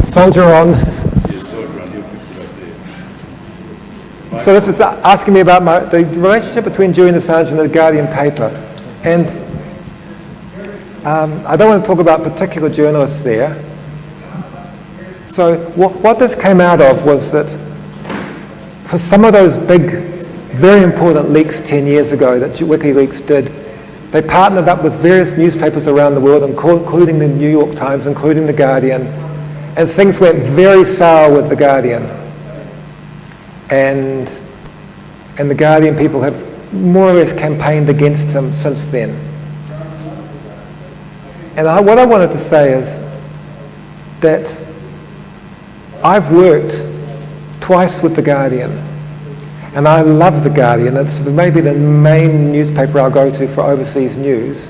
Soldier on. So this is asking me about the relationship between Julian Assange and the Guardian paper. And I don't want to talk about particular journalists there. So what this came out of was that for some of those big, very important leaks 10 years ago that WikiLeaks did, they partnered up with various newspapers around the world, including the New York Times, including the Guardian, and things went very sour with the Guardian. And the Guardian people have more or less campaigned against him since then. And what I wanted to say is that I've worked twice with the Guardian, and I love the Guardian. It's maybe the main newspaper I'll go to for overseas news.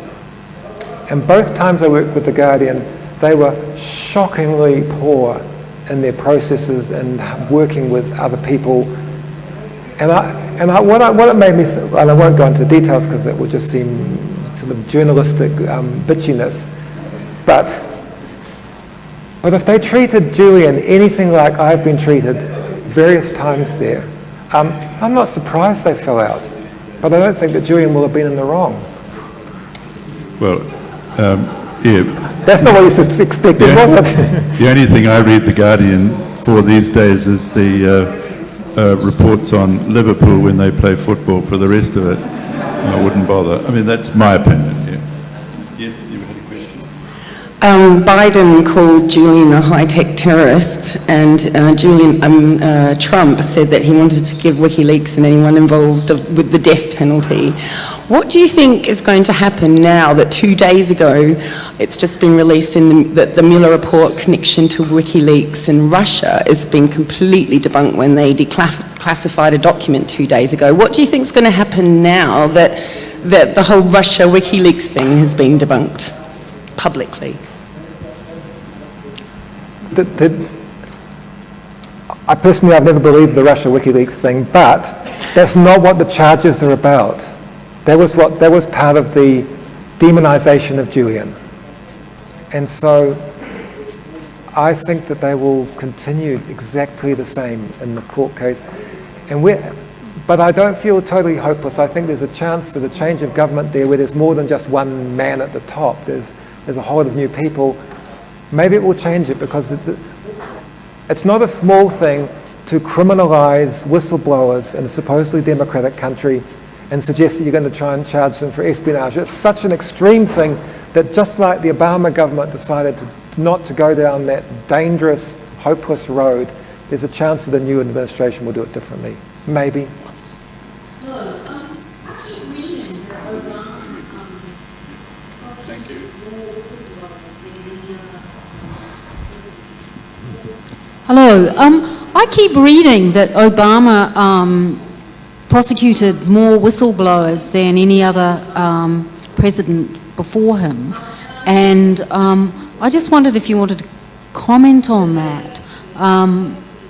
And both times I worked with the Guardian, they were shockingly poor in their processes and working with other people. What it made me, and I won't go into details because it would just seem sort of journalistic bitchiness, but if they treated Julian anything like I've been treated various times there, I'm not surprised they fell out, but I don't think that Julian will have been in the wrong. Well, yeah. That's not what you expected, was it? The only thing I read The Guardian for these days is the reports on Liverpool when they play football. For the rest of it, I wouldn't bother. I mean, that's my opinion. Yeah. Yes, you had a question. Biden called Julian a high-tech terrorist, and Trump said that he wanted to give WikiLeaks and anyone involved with the death penalty. What do you think is going to happen now that 2 days ago it's just been released that the Mueller report connection to WikiLeaks in Russia has been completely debunked when they declassified a document 2 days ago? What do you think is going to happen now that the whole Russia WikiLeaks thing has been debunked publicly? I personally, I've never believed the Russia WikiLeaks thing, but that's not what the charges are about. That was part of the demonization of Julian. And so I think that they will continue exactly the same in the court case. But I don't feel totally hopeless. I think there's a chance that a change of government there where there's more than just one man at the top, there's a whole lot of new people. Maybe it will change it, because it's not a small thing to criminalize whistleblowers in a supposedly democratic country and suggest that you're going to try and charge them for espionage. It's such an extreme thing that just like the Obama government decided not to go down that dangerous, hopeless road, there's a chance that the new administration will do it differently. Maybe. Hello. I keep reading that Obama prosecuted more whistleblowers than any other president before him, and I just wondered if you wanted to comment on that,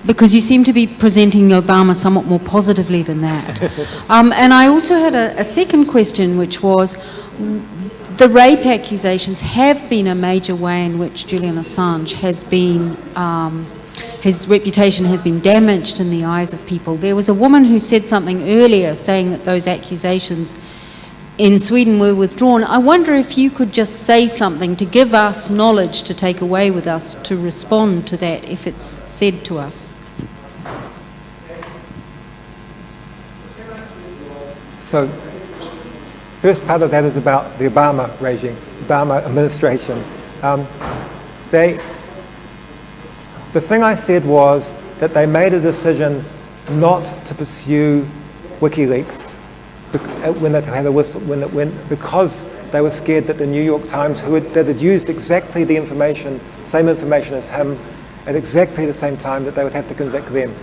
because you seem to be presenting Obama somewhat more positively than that. And I also had a second question, which was, the rape accusations have been a major way in which Julian Assange has been, his reputation has been damaged in the eyes of people. There was a woman who said something earlier saying that those accusations in Sweden were withdrawn. I wonder if you could just say something to give us knowledge to take away with us to respond to that if it's said to us. So, first part of that is about the Obama regime, Obama administration. The thing I said was that they made a decision not to pursue WikiLeaks when they had a whistle, because they were scared that the New York Times, that had used exactly the information, same information as him, at exactly the same time, that they would have to convict them.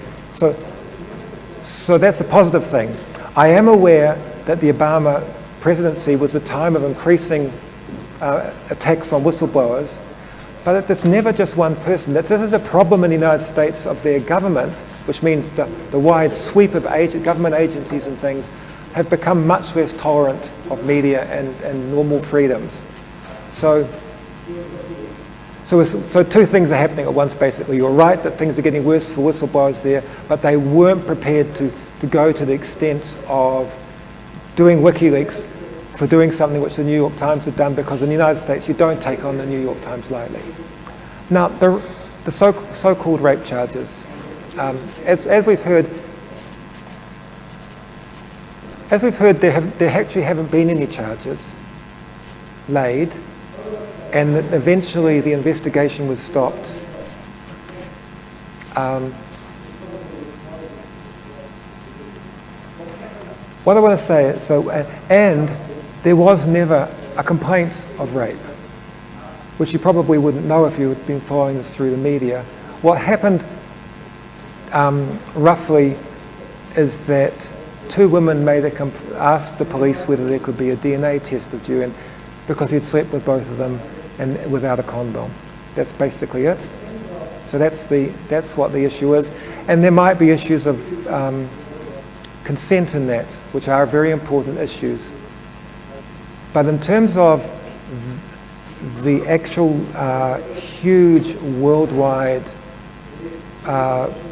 So that's a positive thing. I am aware that the Obama presidency was a time of increasing attacks on whistleblowers, but it's never just one person. That this is a problem in the United States of their government, which means the wide sweep of government agencies and things have become much less tolerant of media and normal freedoms. So two things are happening at once, basically. You're right that things are getting worse for whistleblowers there, but they weren't prepared to go to the extent of doing WikiLeaks for doing something which the New York Times had done, because in the United States you don't take on the New York Times lightly. Now, the so-called rape charges, as we've heard, there actually haven't been any charges laid, and that eventually the investigation was stopped. What I want to say is, and there was never a complaint of rape, which you probably wouldn't know if you had been following this through the media. What happened roughly is that two women asked the police whether there could be a DNA test of Julian because he'd slept with both of them and without a condom. That's basically it. So that's what the issue is. And there might be issues of consent in that, which are very important issues. But in terms of the actual huge worldwide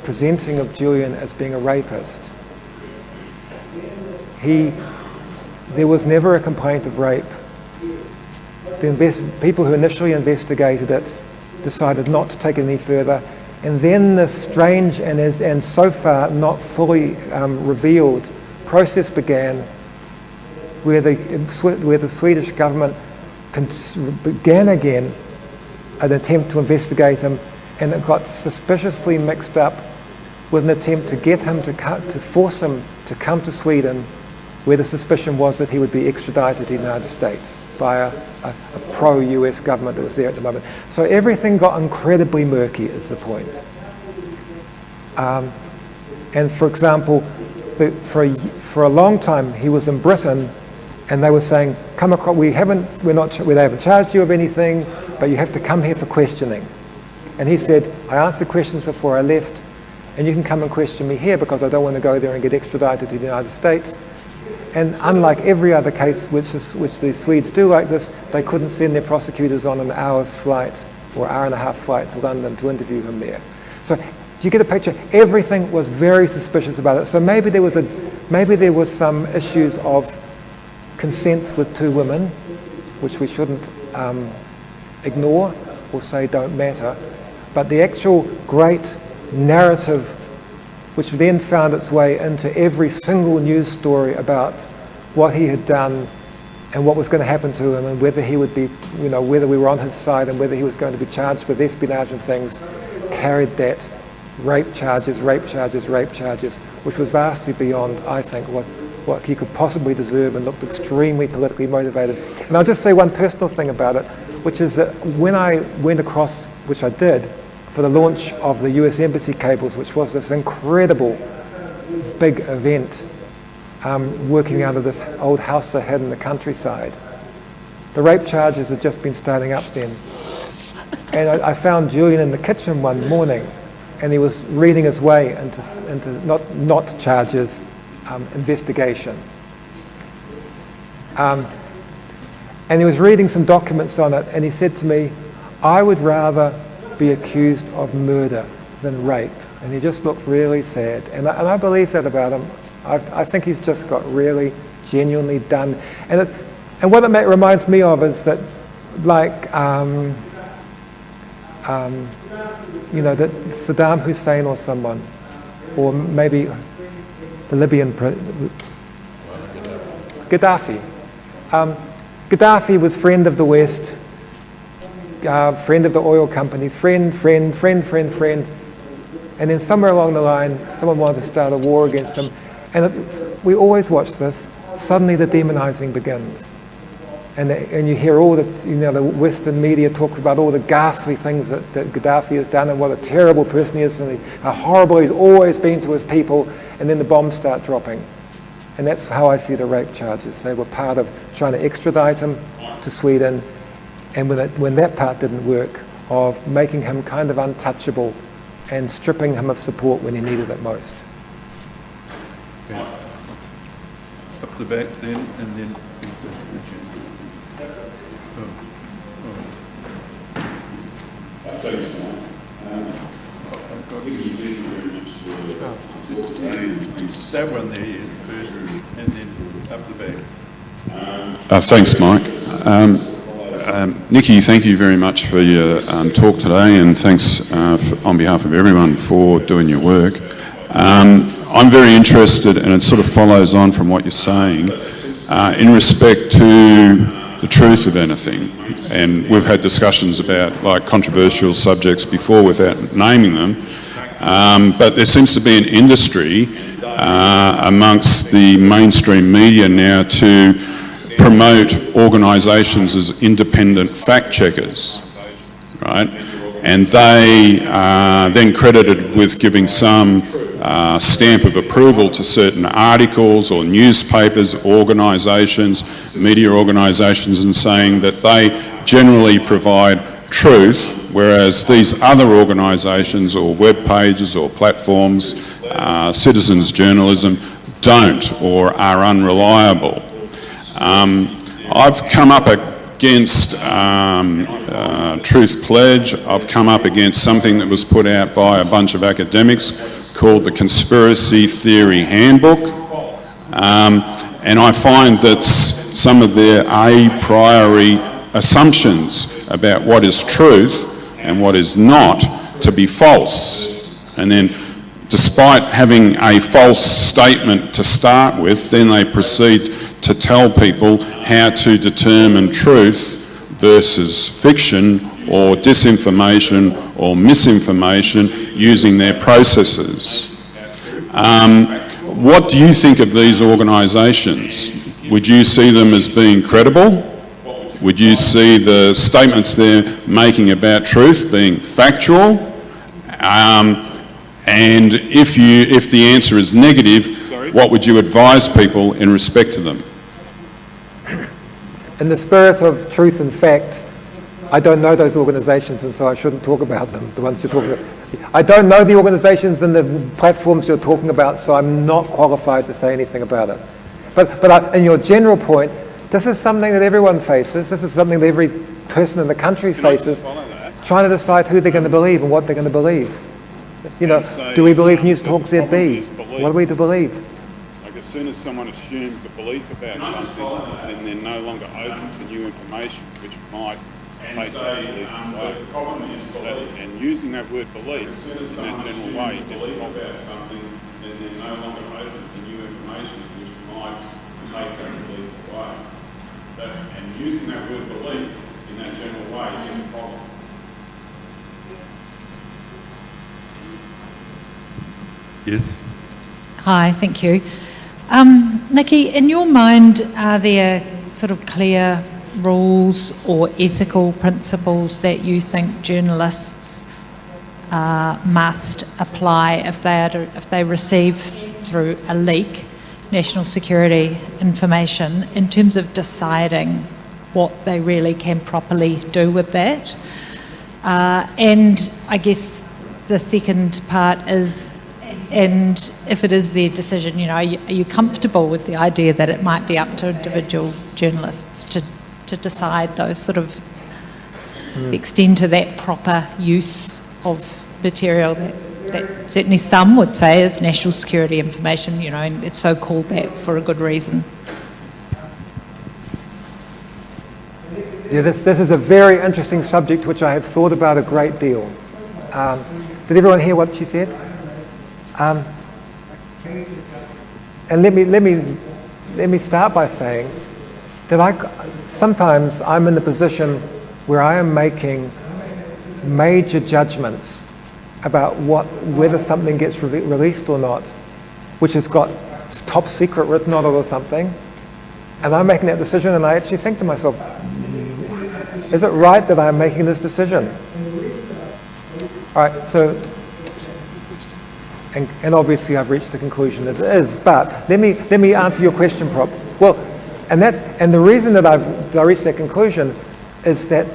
presenting of Julian as being a rapist, there was never a complaint of rape. The people who initially investigated it decided not to take it any further, and then the strange and so far not fully revealed process began where the Swedish government began again an attempt to investigate him, and it got suspiciously mixed up with an attempt to get him to force him to come to Sweden, where the suspicion was that he would be extradited to the United States by a pro-US government that was there at the moment. So everything got incredibly murky, is the point. And for example, for a long time he was in Britain, and they were saying, "Come across. We haven't charged you of anything, but you have to come here for questioning." And he said, "I answered questions before I left, and you can come and question me here because I don't want to go there and get extradited to the United States." And unlike every other case which the Swedes do like this, they couldn't send their prosecutors on an hour's flight or hour and a half flight to London to interview him there. So do you get a picture? Everything was very suspicious about it. So maybe there was some issues of consent with two women, which we shouldn't ignore or say don't matter. But the actual great narrative, which then found its way into every single news story about what he had done and what was going to happen to him, and whether he would be, whether we were on his side and whether he was going to be charged with espionage and things, carried that rape charges, which was vastly beyond, I think, what he could possibly deserve, and looked extremely politically motivated. And I'll just say one personal thing about it, which is that when I went across, which I did, for the launch of the US Embassy cables, which was this incredible big event, working out of this old house I had in the countryside. The rape charges had just been starting up then. And I found Julian in the kitchen one morning, and he was reading his way into not charges, investigation. And he was reading some documents on it, and he said to me, I would rather be accused of murder than rape. And he just looked really sad. And I believe that about him. I think he's just got really genuinely done. And what it reminds me of is that, like, you know, that Saddam Hussein or someone, or maybe the Libyan Gaddafi. Gaddafi was friend of the West, friend of the oil companies, friend. And then somewhere along the line, someone wanted to start a war against him. And we always watch this. Suddenly the demonizing begins. And you hear all the, you know, the Western media talks about all the ghastly things that Gaddafi has done, and what a terrible person he is, and how horrible he's always been to his people. And then the bombs start dropping. And that's how I see the rape charges. They were part of trying to extradite him to Sweden, and when that part didn't work, of making him kind of untouchable and stripping him of support when he needed it most. Okay. Up the back then, and then into Richard. That one there is first, and then up the back. Thanks, Mike. Nicky, thank you very much for your talk today, and thanks on behalf of everyone for doing your work. I'm very interested, and it sort of follows on from what you're saying, in respect to the truth of anything. And we've had discussions about like controversial subjects before without naming them, but there seems to be an industry amongst the mainstream media now to promote organisations as independent fact checkers, right? And they are then credited with giving some stamp of approval to certain articles or newspapers, organisations, media organisations, and saying that they generally provide truth, whereas these other organisations or web pages or platforms, citizens journalism, don't or are unreliable. I've come up against Truth Pledge. I've come up against something that was put out by a bunch of academics called the Conspiracy Theory Handbook. And I find that some of their a priori assumptions about what is truth and what is not to be false. And then despite having a false statement to start with, then they proceed to tell people how to determine truth versus fiction or disinformation or misinformation using their processes. What do you think of these organisations? Would you see them as being credible? Would you see the statements they're making about truth being factual? And if the answer is negative, what would you advise people in respect to them? In the spirit of truth and fact, I don't know those organisations, and so I shouldn't talk about them, the ones you're talking about. I don't know the organisations and the platforms you're talking about, so I'm not qualified to say anything about it. But in your general point, this is something that everyone faces. This is something that every person in the country faces, trying to decide who they're going to believe and what they're going to believe. You know, do we believe News Talk ZB? What are we to believe? Like as soon as someone assumes a belief about something, then they're no longer open to new information, which might take that belief away. And using that word belief in that general way is a problem. Then they're no longer open to new information, which might take that belief away. And using that word belief in that general way is a problem. Yes. Hi, thank you. Nicky, in your mind, are there sort of clear rules or ethical principles that you think journalists must apply if they receive through a leak national security information in terms of deciding what they really can properly do with that? And I guess the second part is, and if it is their decision, are you comfortable with the idea that it might be up to individual journalists to decide those sort of extend to that proper use of material that certainly some would say is national security information, and it's so called that for a good reason? Yeah, this is a very interesting subject which I have thought about a great deal. Did everyone hear what she said? And let me start by saying that sometimes I'm in the position where I am making major judgments about whether something gets released or not, which has got top secret written on it or something, and I'm making that decision, and I actually think to myself, is it right that I'm making this decision? All right, so, and obviously I've reached the conclusion that it is, but let me answer your question, Prop. Well, and the reason that I reached that conclusion is that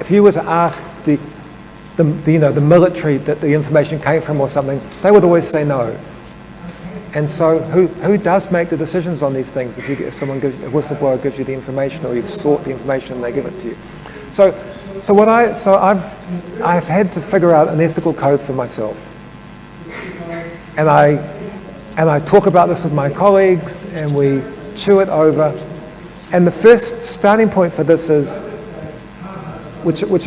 if you were to ask the military that the information came from or something, they would always say no. And so who does make the decisions on these things if a whistleblower gives you the information, or you've sought the information and they give it to you? So I've had to figure out an ethical code for myself. And I talk about this with my colleagues, and we chew it over. And the first starting point for this is, which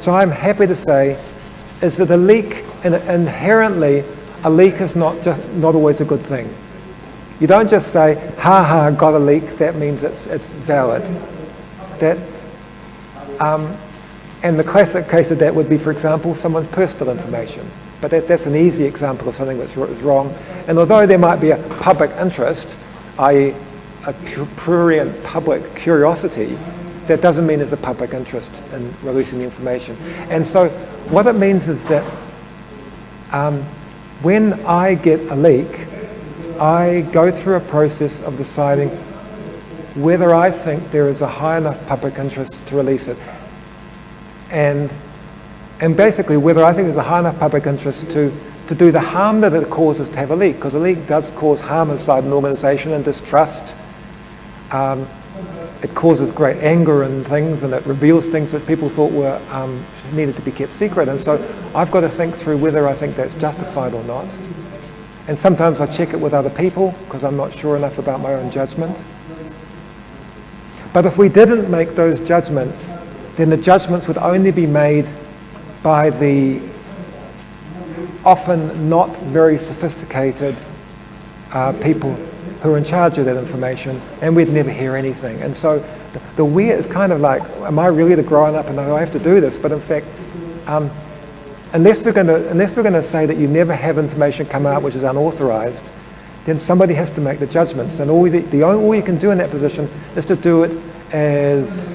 I'm happy to say, is that a leak, inherently, a leak is not always a good thing. You don't just say, ha, got a leak, that means it's valid. And the classic case of that would be, for example, someone's personal information. But that's an easy example of something that's wrong. And although there might be a public interest, i.e. a prurient public curiosity, that doesn't mean there's a public interest in releasing the information. And so what it means is that when I get a leak, I go through a process of deciding whether I think there is a high enough public interest to release it. And basically whether I think there's a high enough public interest to do the harm that it causes to have a leak, because a leak does cause harm inside an organization and distrust. It causes great anger and things, and it reveals things that people thought were needed to be kept secret. And so I've got to think through whether I think that's justified or not. And sometimes I check it with other people because I'm not sure enough about my own judgment. But if we didn't make those judgments, then the judgments would only be made by the often not very sophisticated people who are in charge of that information, and we'd never hear anything. And so the weird is kind of like, am I really the grown up and I have to do this? But in fact, unless we're going to say that you never have information come out which is unauthorized, then somebody has to make the judgments. And all you can do in that position is to do it as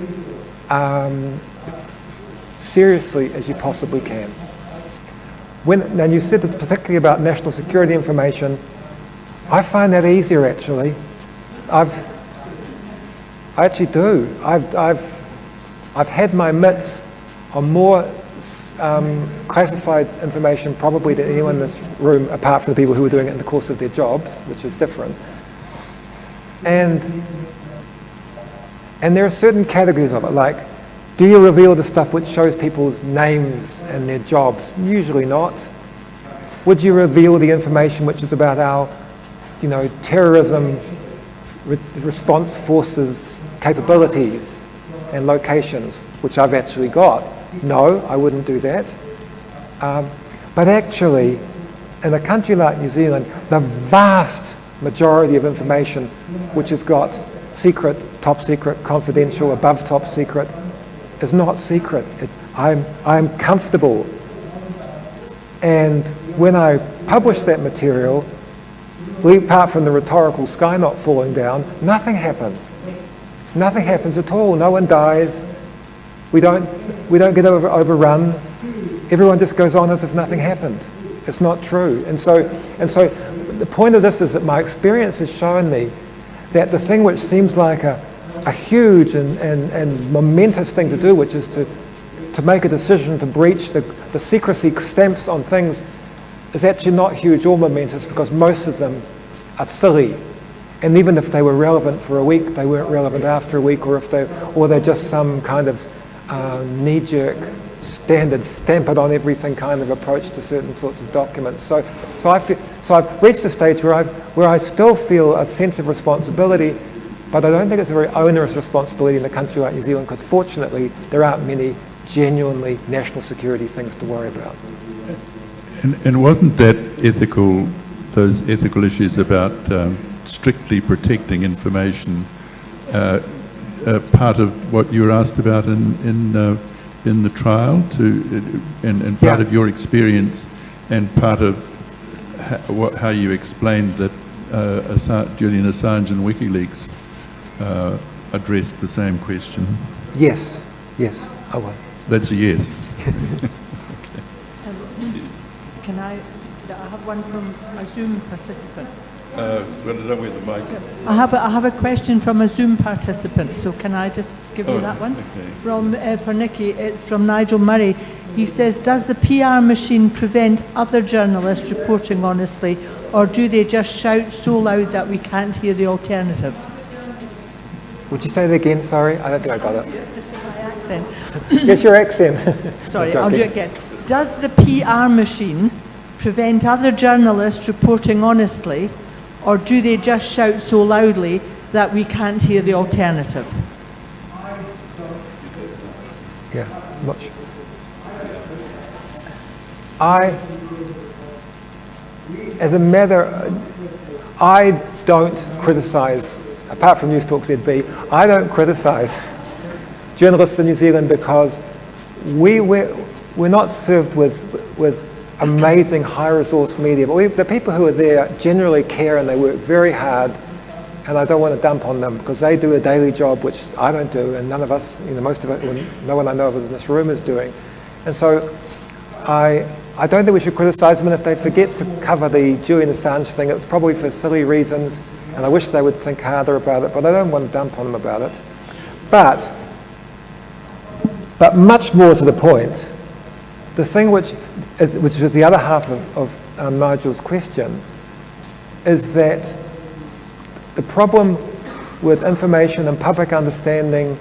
seriously as you possibly can. And you said that particularly about national security information, I find that easier actually. I actually do. I've had my mitts on more classified information probably than anyone in this room, apart from the people who are doing it in the course of their jobs, which is different. And there are certain categories of it, like, do you reveal the stuff which shows people's names and their jobs? Usually not. Would you reveal the information which is about our, terrorism response forces capabilities and locations, which I've actually got? No, I wouldn't do that. But actually, in a country like New Zealand, the vast majority of information which has got secret, top secret, confidential, above top secret, is not secret. I'm comfortable. And when I published that material, apart from the rhetorical sky not falling down, nothing happens. Nothing happens at all. No one dies. We don't get overrun. Everyone just goes on as if nothing happened. It's not true. And so the point of this is that my experience has shown me that the thing which seems like a huge and momentous thing to do, which is to make a decision to breach the secrecy stamps on things, is actually not huge or momentous, because most of them are silly. And even if they were relevant for a week, they weren't relevant after a week, or they're just some kind of knee-jerk standard stamp it on everything kind of approach to certain sorts of documents. So I've reached a stage where I still feel a sense of responsibility, but I don't think it's a very onerous responsibility in a country like New Zealand, because fortunately there aren't many genuinely national security things to worry about. And wasn't that those ethical issues about strictly protecting information part of what you were asked about in the trial, and part of your experience, and part of how you explained that Julian Assange and WikiLeaks addressed the same question? Yes, I was. That's a yes. Can I have one from a Zoom participant? Well, I don't know where the mic is. I have a question from a Zoom participant, so can I just give you that one? Okay. For Nicky, it's from Nigel Murray. He says, does the PR machine prevent other journalists reporting honestly, or do they just shout so loud that we can't hear the alternative? Would you say that again? Sorry, I don't think I got it. This is my accent. Yes, your accent. Sorry, I'll do it again. Does the PR machine prevent other journalists reporting honestly, or do they just shout so loudly that we can't hear the alternative? Yeah, I'm not sure. I don't criticise, apart from News Talk ZB, I don't criticise journalists in New Zealand, because we're not served with amazing high-resource media, but the people who are there generally care, and they work very hard, and I don't want to dump on them, because they do a daily job which I don't do, and none of us, most of it, no one I know of in this room is doing. And so I don't think we should criticise them, and if they forget to cover the Julian Assange thing, it's probably for silly reasons, and I wish they would think harder about it, but I don't want to dump on them about it. But much more to the point, the thing which is the other half of Nigel's question, is that the problem with information and public understanding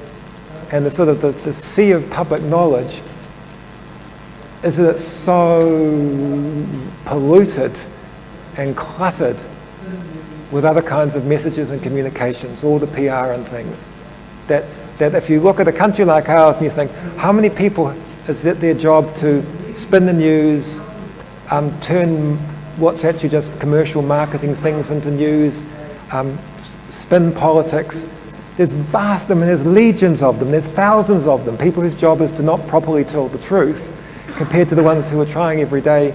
and the sort of the sea of public knowledge is that it's so polluted and cluttered with other kinds of messages and communications, all the PR and things, that if you look at a country like ours and you think, how many people is it their job to spin the news, turn what's actually just commercial marketing things into news, spin politics. There's there's legions of them, there's thousands of them, people whose job is to not properly tell the truth, compared to the ones who are trying every day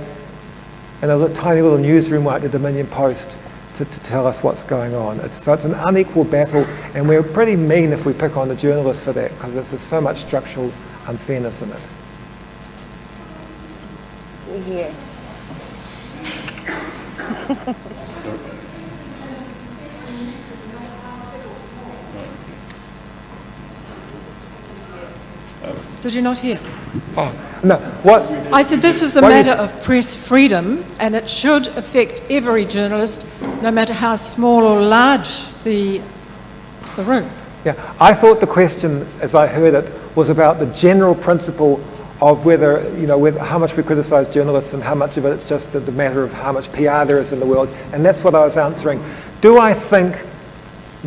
in a tiny little newsroom like the Dominion Post to tell us what's going on. So it's an unequal battle, and we're pretty mean if we pick on the journalists for that, because there's so much structural unfairness in it. Yeah. Did you not hear? Oh, no. What? I said this is a matter of press freedom, and it should affect every journalist, no matter how small or large the room. Yeah, I thought the question, as I heard it, was about the general principle of whether, how much we criticise journalists and how much of it's just the matter of how much PR there is in the world. And that's what I was answering. Do I think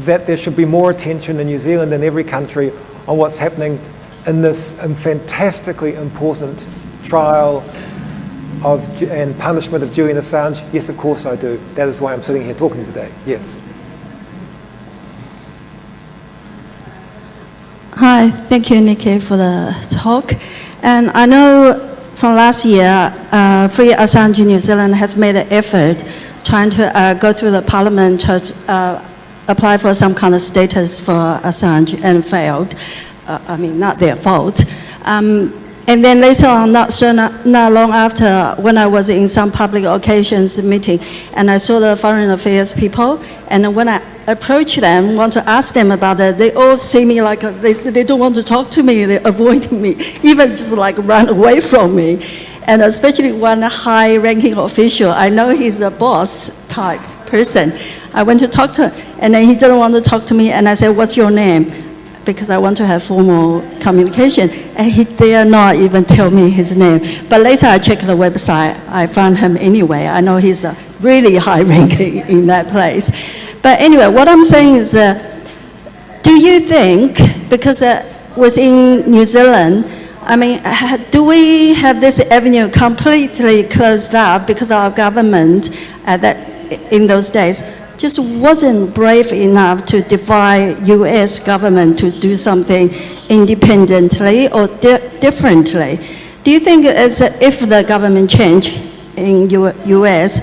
that there should be more attention in New Zealand and every country on what's happening in this fantastically important trial and punishment of Julian Assange? Yes, of course I do. That is why I'm sitting here talking today. Yes. Hi, thank you, Nicky, for the talk. And I know from last year, Free Assange New Zealand has made an effort trying to go through the parliament to apply for some kind of status for Assange and failed. I mean, not their fault. And then later on, not long after, when I was in some public occasions meeting, and I saw the foreign affairs people, and when I approached them, want to ask them about it, they all see me like they don't want to talk to me, they avoid me, even just like run away from me. And especially one high-ranking official, I know he's a boss type person. I went to talk to him, and then he didn't want to talk to me, and I said, "What's your name?" Because I want to have formal communication, and he dare not even tell me his name. But later I checked the website, I found him anyway. I know he's a really high ranking in that place. But anyway, what I'm saying is, do you think, because within New Zealand, I mean, do we have this avenue completely closed up because our government in those days just wasn't brave enough to defy US government to do something independently or differently? Do you think if the government change in US,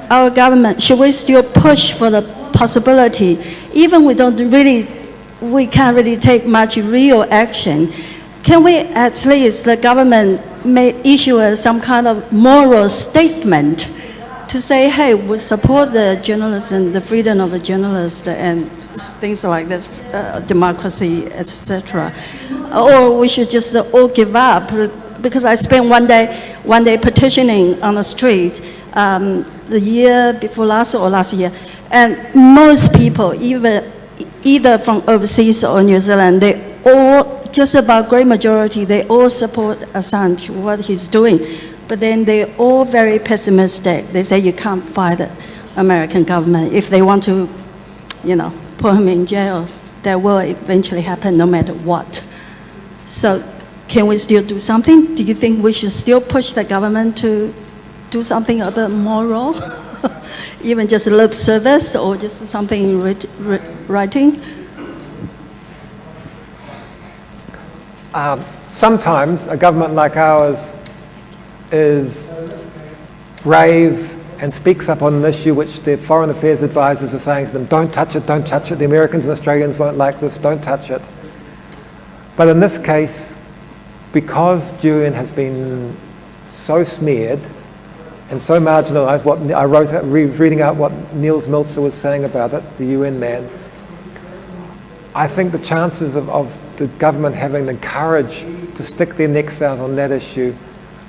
our government, should we still push for the possibility, even we can't really take much real action, can we at least, the government may issue some kind of moral statement to say, hey, we support the journalism, the freedom of the journalist and things like this, democracy, etc. Or we should just all give up, because I spent one day petitioning on the street the year before last or last year, and most people, either from overseas or New Zealand, they all, just about great majority, they all support Assange, what he's doing. But then they're all very pessimistic. They say you can't fight the American government. If they want to, put him in jail, that will eventually happen no matter what. So can we still do something? Do you think we should still push the government to do something a bit moral? Even just lip service or just something in writing? Sometimes a government like ours is brave and speaks up on an issue which their foreign affairs advisors are saying to them, don't touch it, don't touch it, the Americans and Australians won't like this, don't touch it. But in this case, because Julian has been so smeared and so marginalised, what I wrote, reading out what Niels Meltzer was saying about it, the UN man, I think the chances of the government having the courage to stick their necks out on that issue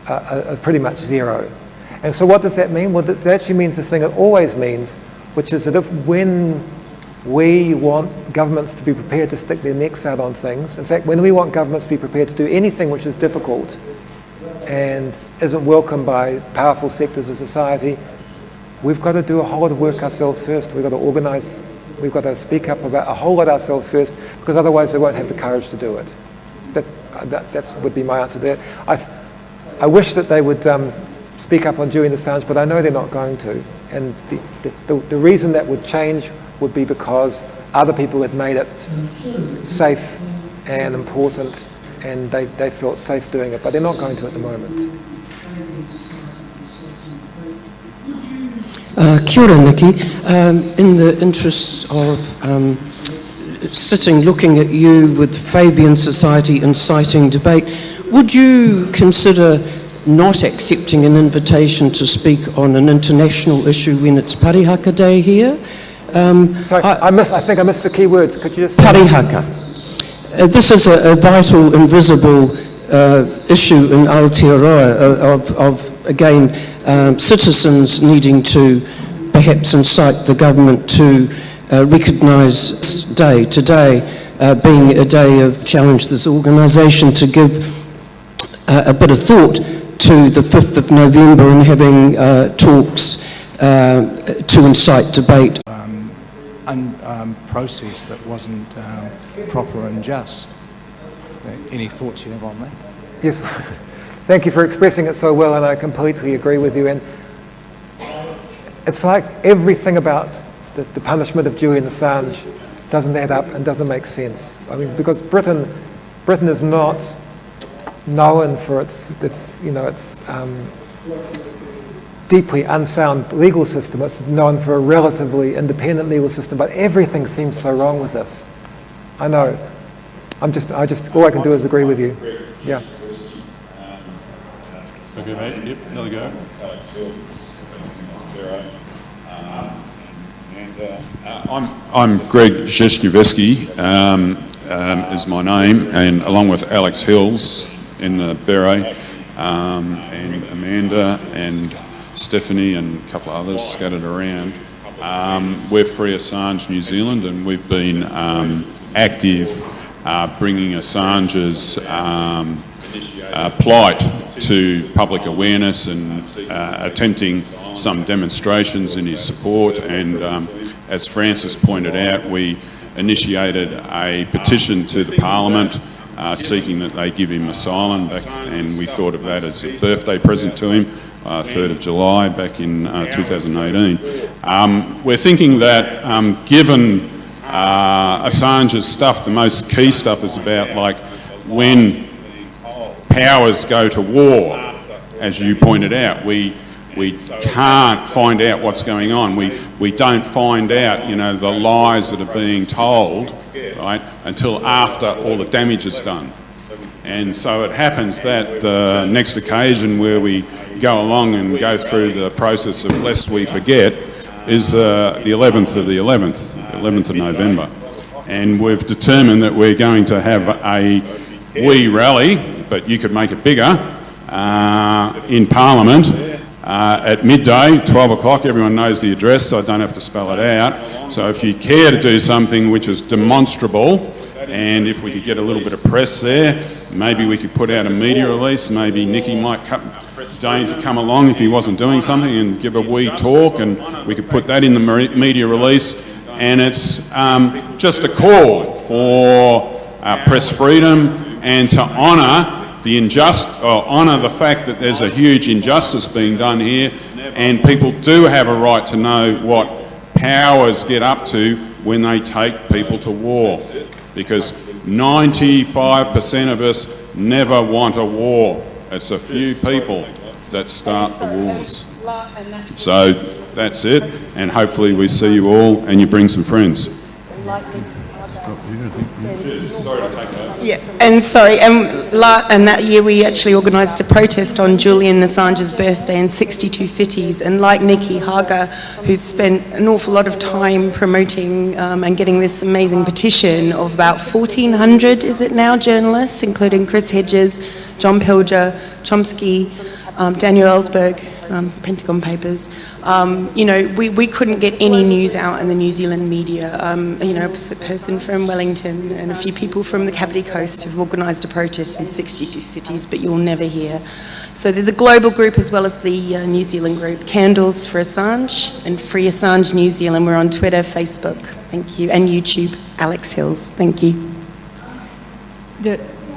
are pretty much zero. And so what does that mean? Well, that actually means the thing it always means, which is that when we want governments to be prepared to stick their necks out on things, in fact, when we want governments to be prepared to do anything which is difficult and isn't welcomed by powerful sectors of society, we've got to do a whole lot of work ourselves first. We've got to organise, we've got to speak up about a whole lot ourselves first, because otherwise we won't have the courage to do it. That would be my answer there. I wish that they would speak up on Julian Assange, but I know they're not going to. And the reason that would change would be because other people had made it safe and important, and they felt safe doing it, but they're not going to at the moment. Kia ora, Nicky. In the interests of looking at you with Fabian Society inciting debate, would you consider not accepting an invitation to speak on an international issue when it's Parihaka Day here? Sorry, I think I missed the key words. Could you just... Parihaka. This is a vital, invisible issue in Aotearoa of again, citizens needing to perhaps incite the government to recognise this day, today being a day of challenge this organisation to give a bit of thought to the 5th of November and having talks to incite debate. Process that wasn't proper and just. Any thoughts you have on that? Yes, thank you for expressing it so well, and I completely agree with you. And it's like everything about the punishment of Julian Assange doesn't add up and doesn't make sense. I mean, because Britain is not known for its deeply unsound legal system. It's known for a relatively independent legal system, but everything seems so wrong with this. I know. All I can do is agree with you. Yeah. Okay, mate. Yep, another go. I'm Greg Zheshniveski, is my name, and along with Alex Hills in the Beret, and Amanda and Stephanie and a couple of others scattered around. We're Free Assange New Zealand, and we've been active bringing Assange's plight to public awareness and attempting some demonstrations in his support. And as Francis pointed out, we initiated a petition to the Parliament seeking that they give him asylum back, and we thought of that as a birthday present to him, 3rd of July back in 2018. We're thinking that given Assange's stuff, the most key stuff is about like when powers go to war, as you pointed out. We can't find out what's going on. We don't find out, the lies that are being told, right, until after all the damage is done. And so it happens that the next occasion where we go along and go through the process of lest we forget is the 11th of the 11th of November. And we've determined that we're going to have a wee rally, but you could make it bigger, in Parliament at midday, 12 o'clock. Everyone knows the address, so I don't have to spell it out. So if you care to do something which is demonstrable, and if we could get a little bit of press there, maybe we could put out a media release. Maybe Nicky might deign to come along if he wasn't doing something and give a wee talk, and we could put that in the media release. And it's just a call for press freedom and to honour the fact that there's a huge injustice being done here, and people do have a right to know what powers get up to when they take people to war, because 95% of us never want a war. It's a few people that start the wars. So that's it, and hopefully we see you all and you bring some friends. Yeah, and sorry, and that year we actually organised a protest on Julian Assange's birthday in 62 cities, and like Nicky Hager, who's spent an awful lot of time promoting and getting this amazing petition of about 1,400, is it now, journalists, including Chris Hedges, John Pilger, Chomsky, Daniel Ellsberg, Pentagon Papers. We couldn't get any news out in the New Zealand media. A person from Wellington and a few people from the Cavity Coast have organised a protest in 62 cities, but you'll never hear. So there's a global group as well as the New Zealand group, Candles for Assange and Free Assange New Zealand. We're on Twitter, Facebook, thank you, and YouTube, Alex Hills, thank you.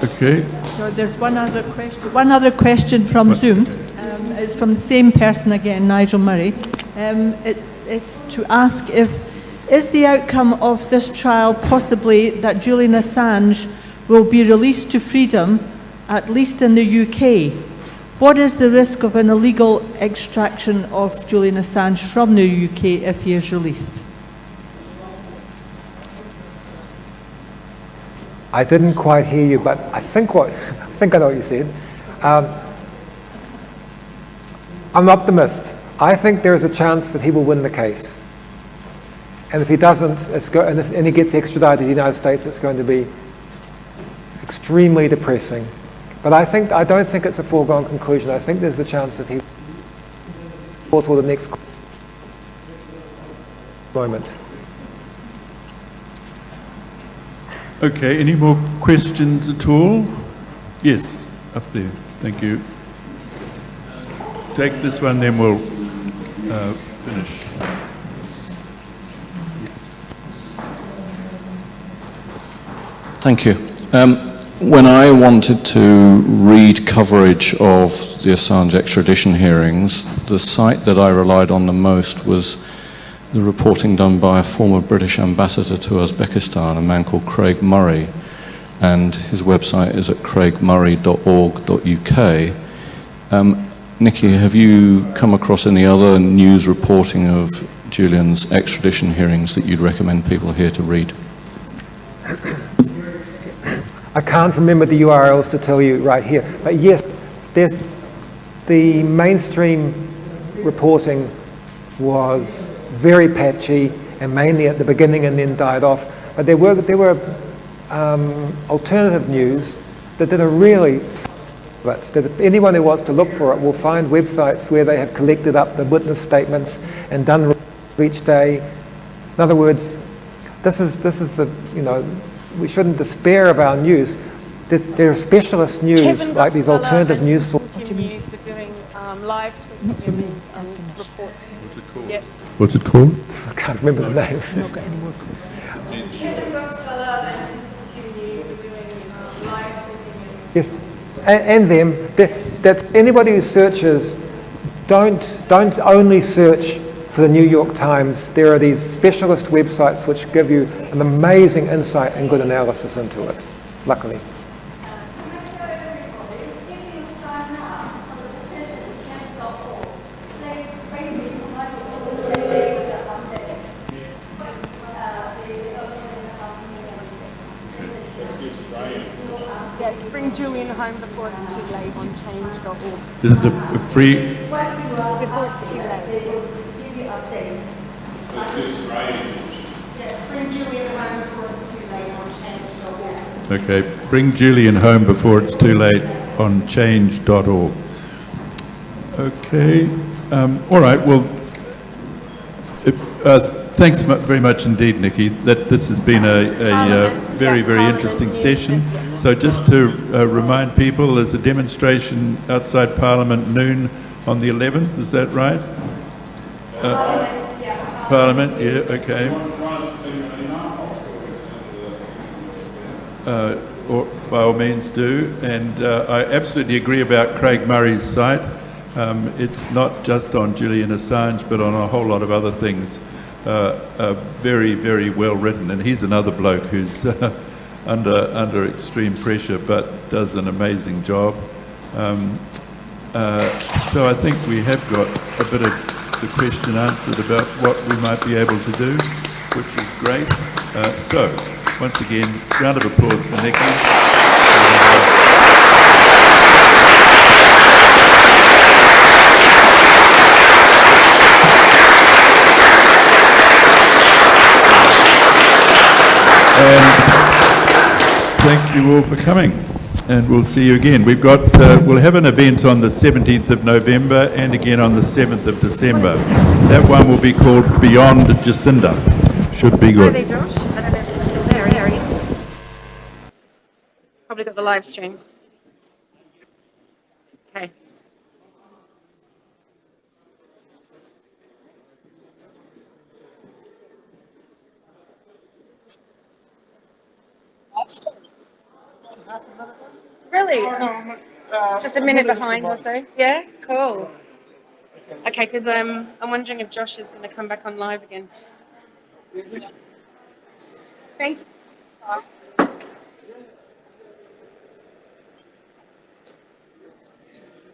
Okay. So there's one other question from Zoom. It's from the same person again, Nigel Murray. It's to ask is the outcome of this trial possibly that Julian Assange will be released to freedom, at least in the UK? What is the risk of an illegal extraction of Julian Assange from the UK if he is released? I didn't quite hear you, but I think I know what you said. I'm an optimist. I think there is a chance that he will win the case. And if he doesn't, and he gets extradited to the United States, it's going to be extremely depressing. But I don't think it's a foregone conclusion. I think there's a chance that he will for the next moment. Okay, any more questions at all? Yes, up there. Thank you. Take this one, then we'll finish. Thank you. When I wanted to read coverage of the Assange extradition hearings, the site that I relied on the most was the reporting done by a former British ambassador to Uzbekistan, a man called Craig Murray, and his website is at craigmurray.org.uk. Nicky, have you come across any other news reporting of Julian's extradition hearings that you'd recommend people here to read? I can't remember the URLs to tell you right here, but yes, the mainstream reporting was very patchy and mainly at the beginning and then died off. But there were alternative news that did a really that anyone who wants to look for it will find websites where they have collected up the witness statements and done each day. In other words, this is the, you know, we shouldn't despair of our news. There are specialist news like these alternative news sources. News for doing live tweeting and reports. What's it called? Yep. What's it called? I can't remember the name. Yes, and them. That anybody who searches, don't only search for the New York Times. There are these specialist websites which give you an amazing insight and good analysis into it. Luckily. Yeah, bring Julian home before it's too late on change.org. This is a free... Before it's too late. Bring Julian home before it's too late on change.org. Okay, bring Julian home before it's too late on change.org. Okay, all right, well, thanks very much indeed, Nicky. This has been a very, very interesting session. So just to remind people, there's a demonstration outside Parliament noon on the 11th, is that right? Parliament, yeah, okay. Or by all means do. And I absolutely agree about Craig Murray's site. It's not just on Julian Assange, but on a whole lot of other things. Very, very well written, and he's another bloke who's under extreme pressure, but does an amazing job. So I think we have got a bit of the question answered about what we might be able to do, which is great. So once again, round of applause for Nicky. And thank you all for coming, and we'll see you again. We've got, we'll have an event on the 17th of November and again on the 7th of December. That one will be called Beyond Jacinda. Should be good. Hi there, Josh. I don't know if you're still there. How are you? Probably got the live stream. Okay. Really? Just a minute behind or so? Yeah? Cool. Okay, because I'm wondering if Josh is going to come back on live again. Thank you.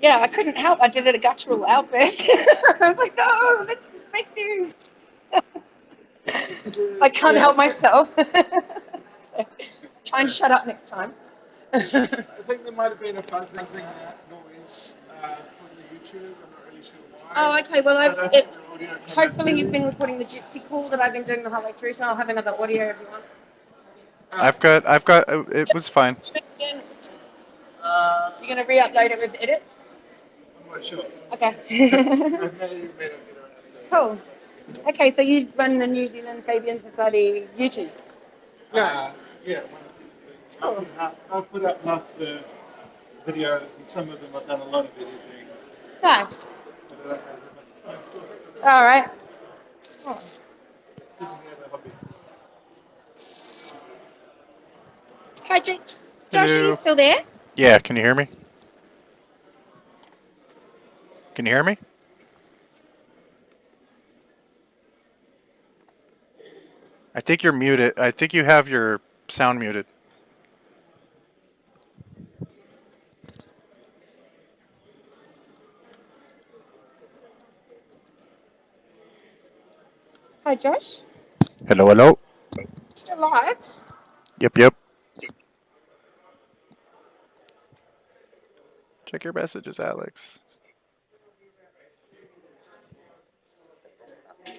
Yeah, I couldn't help. I did a guttural outburst. I was like, no, this is fake news. I can't help myself. So, try and shut up next time. I think there might have been a buzzing noise for the YouTube. I'm not really sure why. Oh, okay. Well, hopefully he's been recording the Jitsi call that I've been doing the whole way through, so I'll have another audio if you want. I've got, it was fine. You're going to re-upload it with edit? I'm not sure. Okay. Cool. Okay, so you run the New Zealand Fabian Society YouTube? Yeah. I've put up half the videos, and some of them I've done a lot of editing. Nice. All right. Oh. Hi, Josh, are you still there? Yeah, can you hear me? Can you hear me? I think you're muted. I think you have your sound muted. Hi, Josh. Hello, hello. Still live? Yep, yep. Check your messages, Alex. How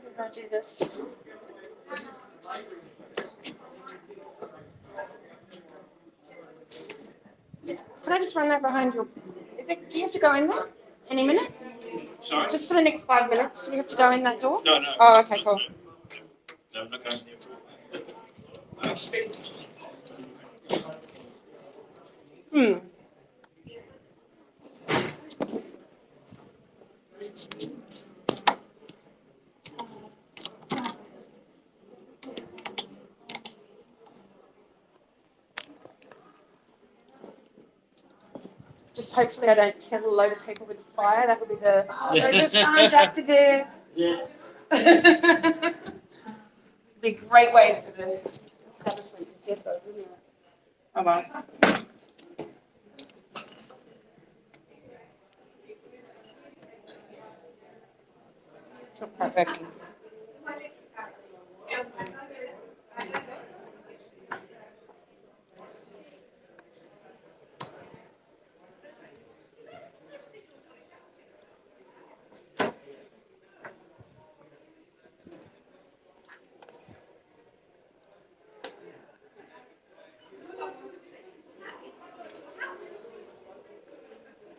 did I do this? Can I just run that behind your... do you have to go in there any minute? Sorry? Just for the next 5 minutes, do you have to go in that door? No, no. Oh, okay, cool. No, I'm not going there. Just hopefully I don't kill a load of people with fire. That would be the those Assange activists. Yeah. Be a great way for the establishment to get those, isn't it? Oh well. It's not quite working.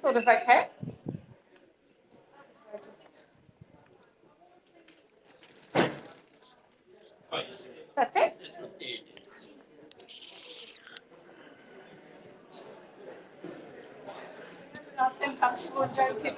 Sort of okay. That's it. I think I'm slow down people.